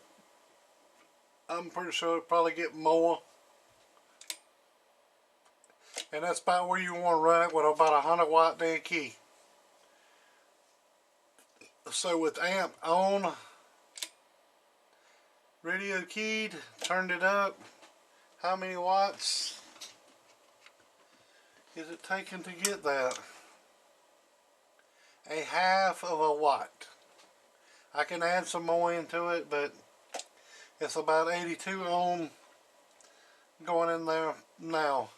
I'm pretty sure it'll probably get more. And that's about where you want to run it, with about 100 watt dead key. So with amp on, radio keyed, turned it up. How many watts is it taking to get that? A half of a watt. I can add some more into it, but it's about 82 ohm going in there now.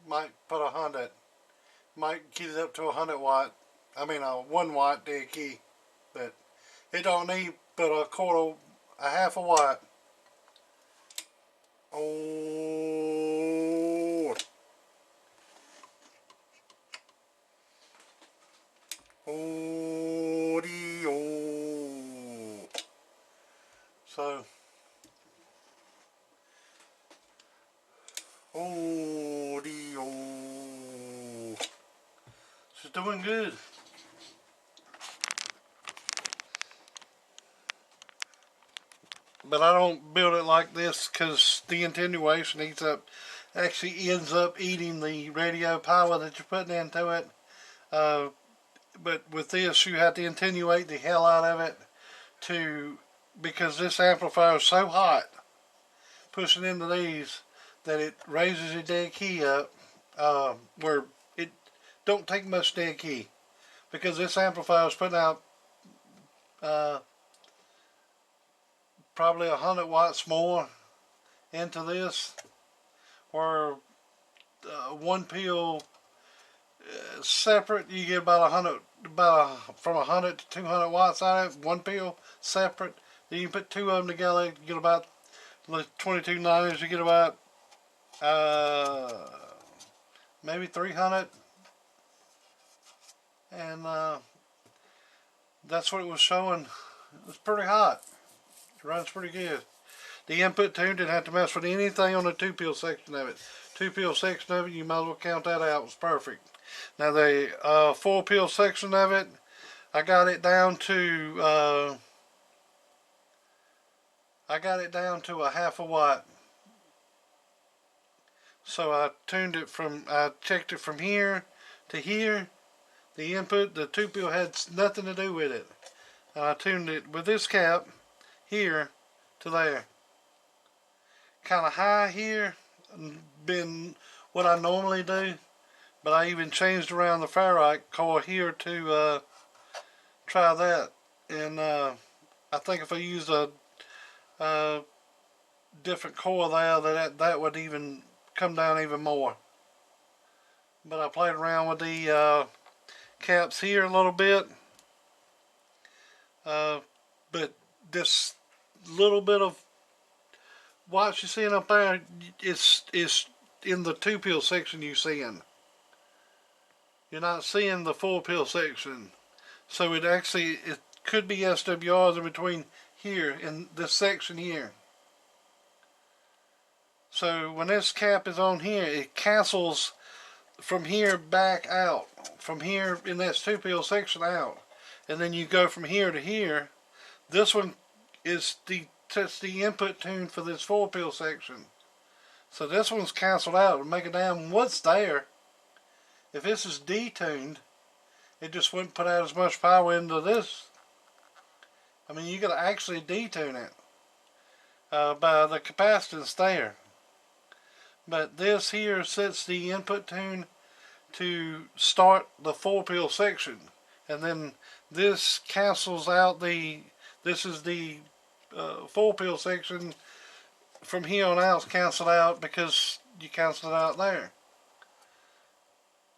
Might put 100. Might get it up to 100 watt. I mean a 1 watt dead key. But it don't need but a half a watt. So she's doing good. But I don't build it like this because the attenuation actually ends up eating the radio power that you're putting into it. But with this, you have to attenuate the hell out of it because this amplifier is so hot pushing into these that it raises the dead key up where it don't take much dead key, because this amplifier is putting out probably 100 watts more into this, where one pill separate you get from 100 to 200 watts out of it. One pill separate, then you put two of them together, you get about 2290s, you get about maybe 300, and that's what it was showing. It's pretty hot. It runs pretty good. The input tune didn't have to mess with anything on the 2-pill section of it. 2-pill section of it, you might as well count that out. It was perfect. Now the 4-pill section of it, I got it down to a half a watt. So I checked it from here to here. The input, the 2-pill had nothing to do with it. And I tuned it with this cap here to there. Kind of high here, been what I normally do, but I even changed around the ferrite coil here to try that. And I think if I used a different coil there, that would even come down even more. But I played around with the caps here a little bit, but this little bit of what you're seeing up there is in the 2-pill section you're seeing. You're not seeing the 4-pill section. So it could be SWRs in between here in this section here. So when this cap is on here, it cancels from here back out. From here in this 2-pill section out. And then you go from here to here. This one is the input tune for this 4-pill section. So this one's canceled out to make it down what's there. If this is detuned, it just wouldn't put out as much power into this. I mean, you gotta actually detune it by the capacitance there. But this here sets the input tune to start the 4-pill section, and then this cancels out this is the 4-pill section. From here on out, it's canceled out because you cancel it out there.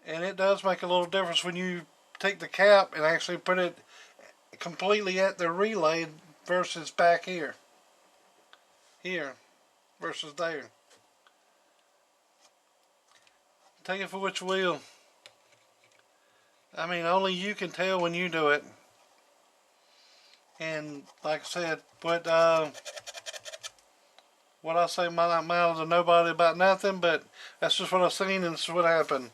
And it does make a little difference when you take the cap and actually put it completely at the relay versus back here versus there. Take it for what you will. I mean, only you can tell when you do it. And like I said, what I say might not matter to nobody about nothing, but that's just what I've seen, and this is what happened.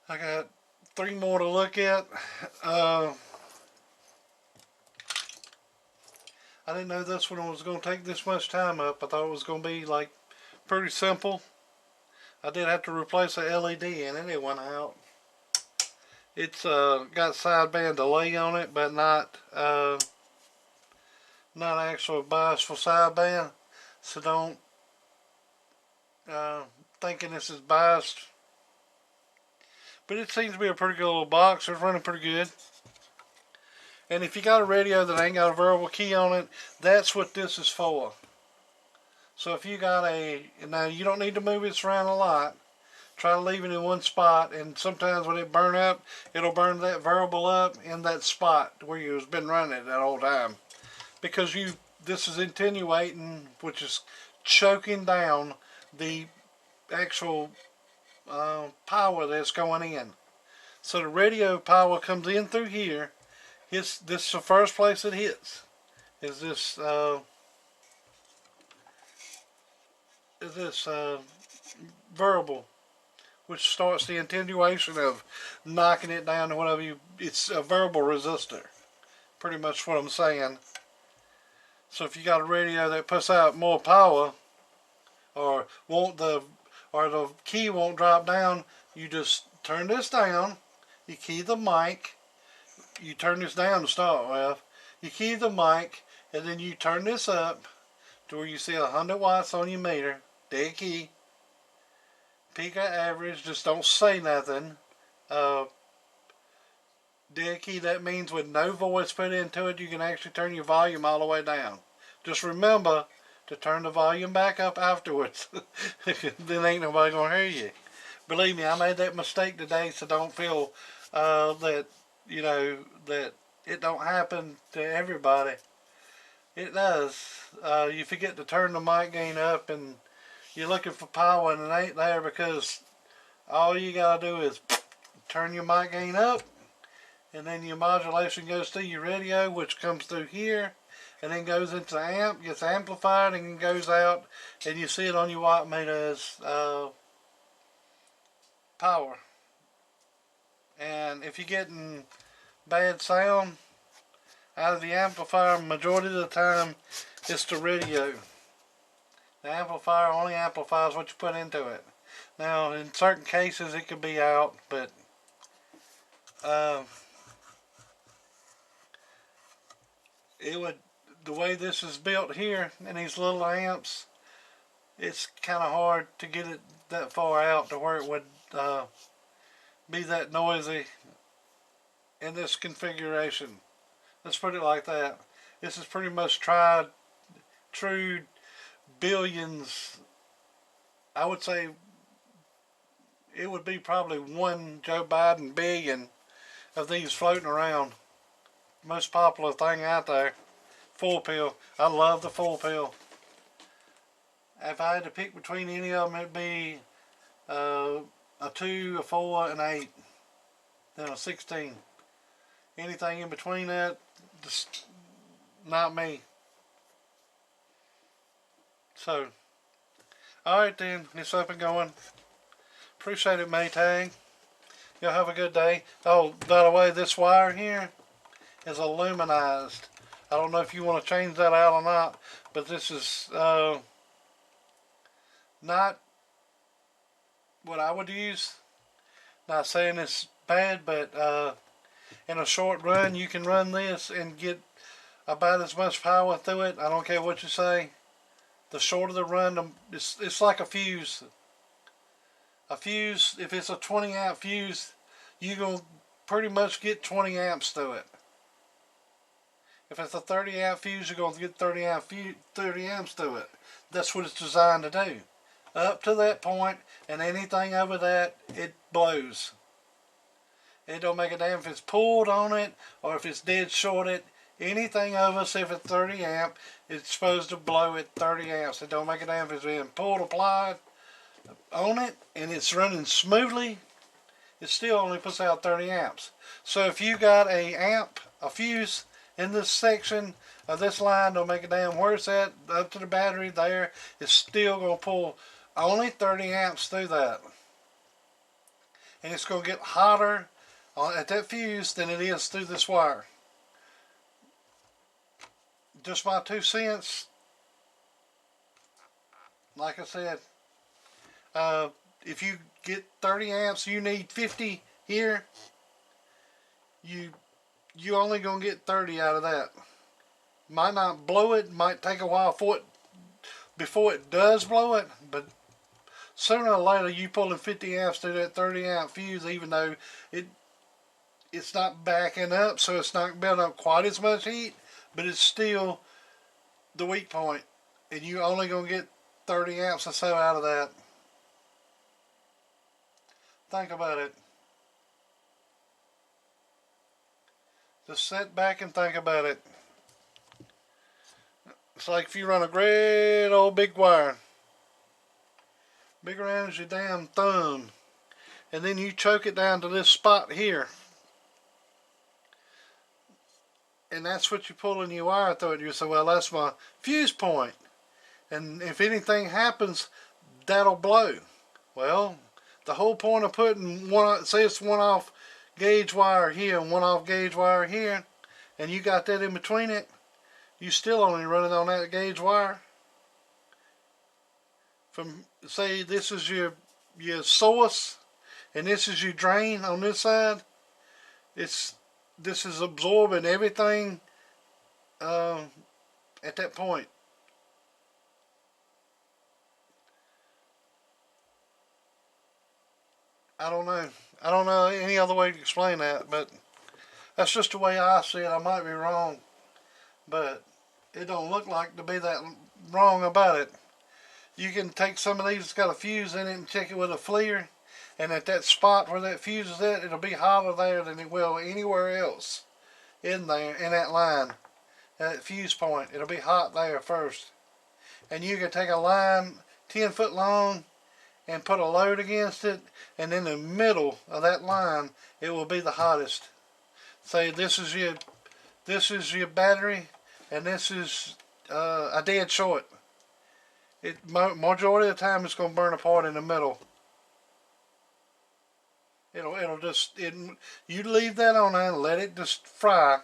I got 3 more to look at. I didn't know this one was going to take this much time up. I thought it was going to be like pretty simple. I did have to replace a LED in it. It went out. It's got sideband delay on it, but not actual bias for sideband. So don't thinking this is biased. But it seems to be a pretty good little box. It's running pretty good. And if you got a radio that ain't got a variable key on it, that's what this is for. So if you got now you don't need to move this around a lot. Try to leave it in one spot, and sometimes when it burn up, it'll burn that variable up in that spot where you've been running it that whole time. Because this is attenuating, which is choking down the actual power that's going in. So the radio power comes in through here. This is the first place it hits. Is this variable, which starts the attenuation of knocking it down to whatever it's a variable resistor. Pretty much what I'm saying. So if you got a radio that puts out more power, or the key won't drop down, you just turn this down, you key the mic, you turn this down to start with, you key the mic, and then you turn this up to where you see 100 watts on your meter, dead key, peak or average, just don't say nothing. Dead key, that means with no voice put into it, you can actually turn your volume all the way down. Just remember to turn the volume back up afterwards. Then ain't nobody gonna hear you. Believe me, I made that mistake today, so don't feel that, you know, that it don't happen to everybody. It does. You forget to turn the mic gain up and you're looking for power and it ain't there, because all you gotta do is turn your mic gain up, and then your modulation goes through your radio, which comes through here, and then goes into the amp, gets amplified, and goes out, and you see it on your watt meter as power. And if you're getting bad sound out of the amplifier, majority of the time it's the radio. The amplifier only amplifies what you put into it. Now, in certain cases it could be out, but the way this is built here in these little amps, it's kind of hard to get it that far out to where it would be that noisy in this configuration. Let's put it like that. This is pretty much tried, true billions. I would say it would be probably one Joe Biden billion of these floating around. Most popular thing out there, full pill. I love the full pill. If I had to pick between any of them, it'd be a 2, a 4, an 8, then a 16. Anything in between that, just not me. So, alright then, it's up and going. Appreciate it, Maytag. Y'all have a good day. Oh, by the way, this wire here is aluminized. I don't know if you want to change that out or not, but this is not what I would use. Not saying it's bad, but in a short run you can run this and get about as much power through it. I don't care what you say. The shorter the run, it's like a fuse. A fuse, if it's a 20 amp fuse, you're going to pretty much get 20 amps through it. If it's a 30 amp fuse, you're going to get 30 amps through it. That's what it's designed to do. Up to that point, and anything over that, it blows. It don't make a damn if it's pulled on it or if it's dead shorted. Anything over, say if it's 30 amp, it's supposed to blow at 30 amps. It don't make a damn if it's being pulled, applied on it, and it's running smoothly. It still only puts out 30 amps. So if you got a fuse in this section of this line, don't make a damn where it's at, up to the battery there, it's still going to pull only 30 amps through that. And it's going to get hotter at that fuse than it is through this wire. Just my 2 cents. Like I said, if you get 30 amps, you need 50 here. You only gonna get 30 out of that. Might not blow it, might take a while before it does blow it, but sooner or later you pulling 50 amps through that 30 amp fuse, even though it's not backing up, so it's not building up quite as much heat, but it's still the weak point, and you only gonna get 30 amps or so out of that. Think about it. Just sit back and think about it. It's like if you run a great old big wire, big around as your damn thumb, and then you choke it down to this spot here, and that's what you're pulling your wire through it. You say, well, that's my fuse point, and if anything happens, that'll blow. Well, the whole point of putting say it's one off gauge wire here and one off gauge wire here, and you got that in between it, you still only running on that gauge wire. From, say, this is your source and this is your drain on this side. This is absorbing everything at that point. I don't know. I don't know any other way to explain that, but that's just the way I see it. I might be wrong, but it don't look like to be that wrong about it. You can take some of these that's got a fuse in it and check it with a FLIR, and at that spot where that fuse is at, it'll be hotter there than it will anywhere else in there, in that line, at that fuse point. It'll be hot there first. And you can take a line 10 foot long and put a load against it, and in the middle of that line, it will be the hottest. Say this is your battery, and this is a dead short. Majority of the time it's going to burn apart in the middle. It'll just, you leave that on there and let it just fry.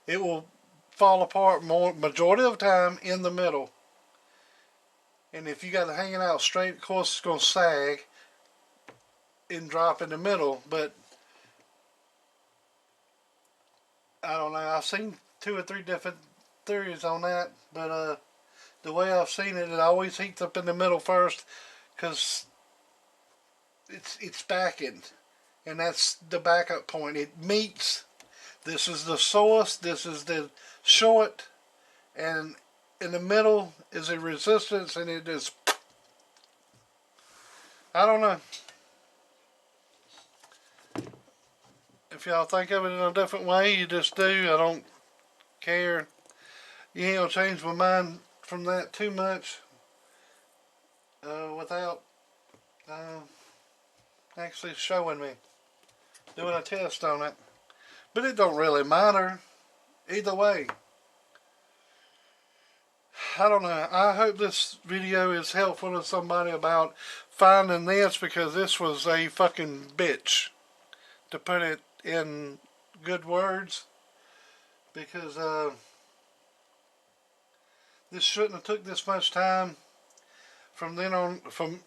It will fall apart majority of the time in the middle. And if you got it hanging out straight, of course it's going to sag and drop in the middle. But I don't know. I've seen 2 or 3 different theories on that, but the way I've seen it, it always heats up in the middle first, because it's backing, and that's the backup point. It meets. This is the source. This is the short, and in the middle is a resistance, and it is. I don't know. If y'all think of it in a different way, you just do. I don't care. You ain't gonna change my mind from that too much without actually showing me, doing a test on it. But it don't really matter either way. I don't know. I hope this video is helpful to somebody about finding this, because this was a fucking bitch, to put it in good words, because this shouldn't have took this much time. From then on, from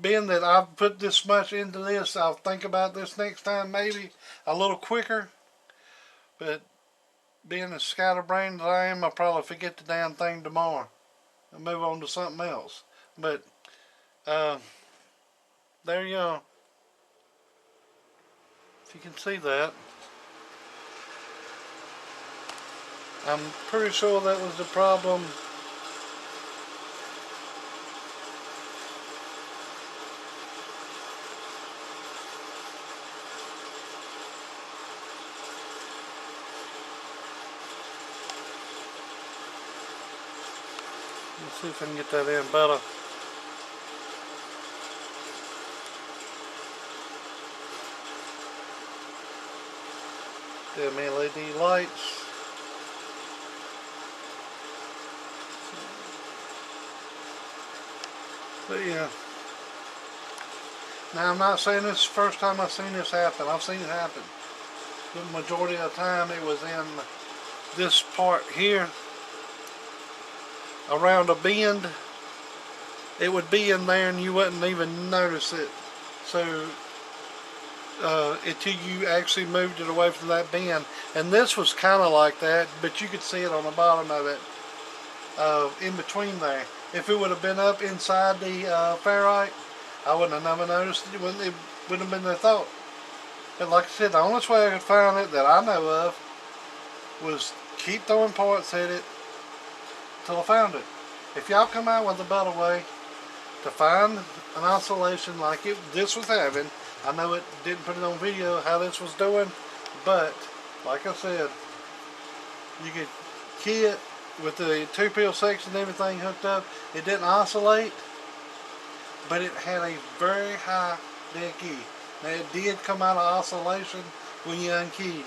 being that I've put this much into this, I'll think about this next time maybe a little quicker. But being as scatterbrained as I am, I'll probably forget the damn thing tomorrow and move on to something else. But there you go. If you can see that, I'm pretty sure that was the problem. Let's see if I can get that in better. Them LED lights. But yeah. Now I'm not saying this is the first time I've seen this happen. I've seen it happen. The majority of the time it was in this part here. Around a bend, it would be in there and you wouldn't even notice it. So until you actually moved it away from that bend. And this was kind of like that, but you could see it on the bottom of it, in between there. If it would have been up inside the ferrite, I wouldn't have never noticed it. It wouldn't have been the thought. But like I said, the only way I could find it that I know of was keep throwing parts at it till I found it. If y'all come out with a better way to find an oscillation like this was having, I know it didn't put it on video how this was doing, but like I said, you could key it with the 2-pin section and everything hooked up. It didn't oscillate, but it had a very high dead key. Now it did come out of oscillation when you unkeyed,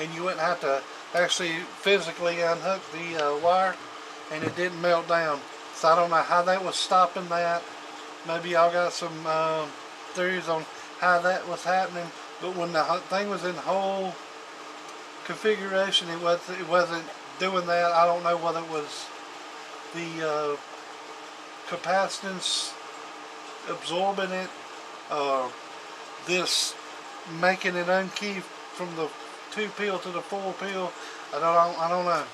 and you wouldn't have to actually physically unhook the wire, and it didn't melt down. So I don't know how that was stopping that. Maybe y'all got some theories on how that was happening. But when the thing was in whole configuration, it wasn't doing that. I don't know whether it was the capacitance absorbing it, or this making it unkey from the 2 pil to the 4 pil. I don't know.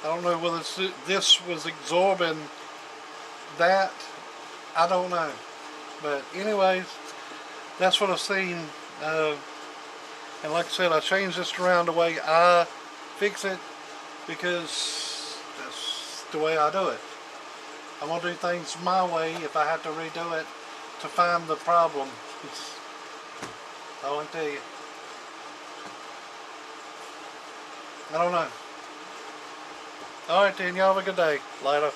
I don't know whether this was absorbing that. I don't know. But anyways, that's what I've seen. And like I said, I changed this around the way I fix it because that's the way I do it. I'm going to do things my way if I have to redo it to find the problem. I won't tell you. I don't know. Alright then, y'all have a good day. Later.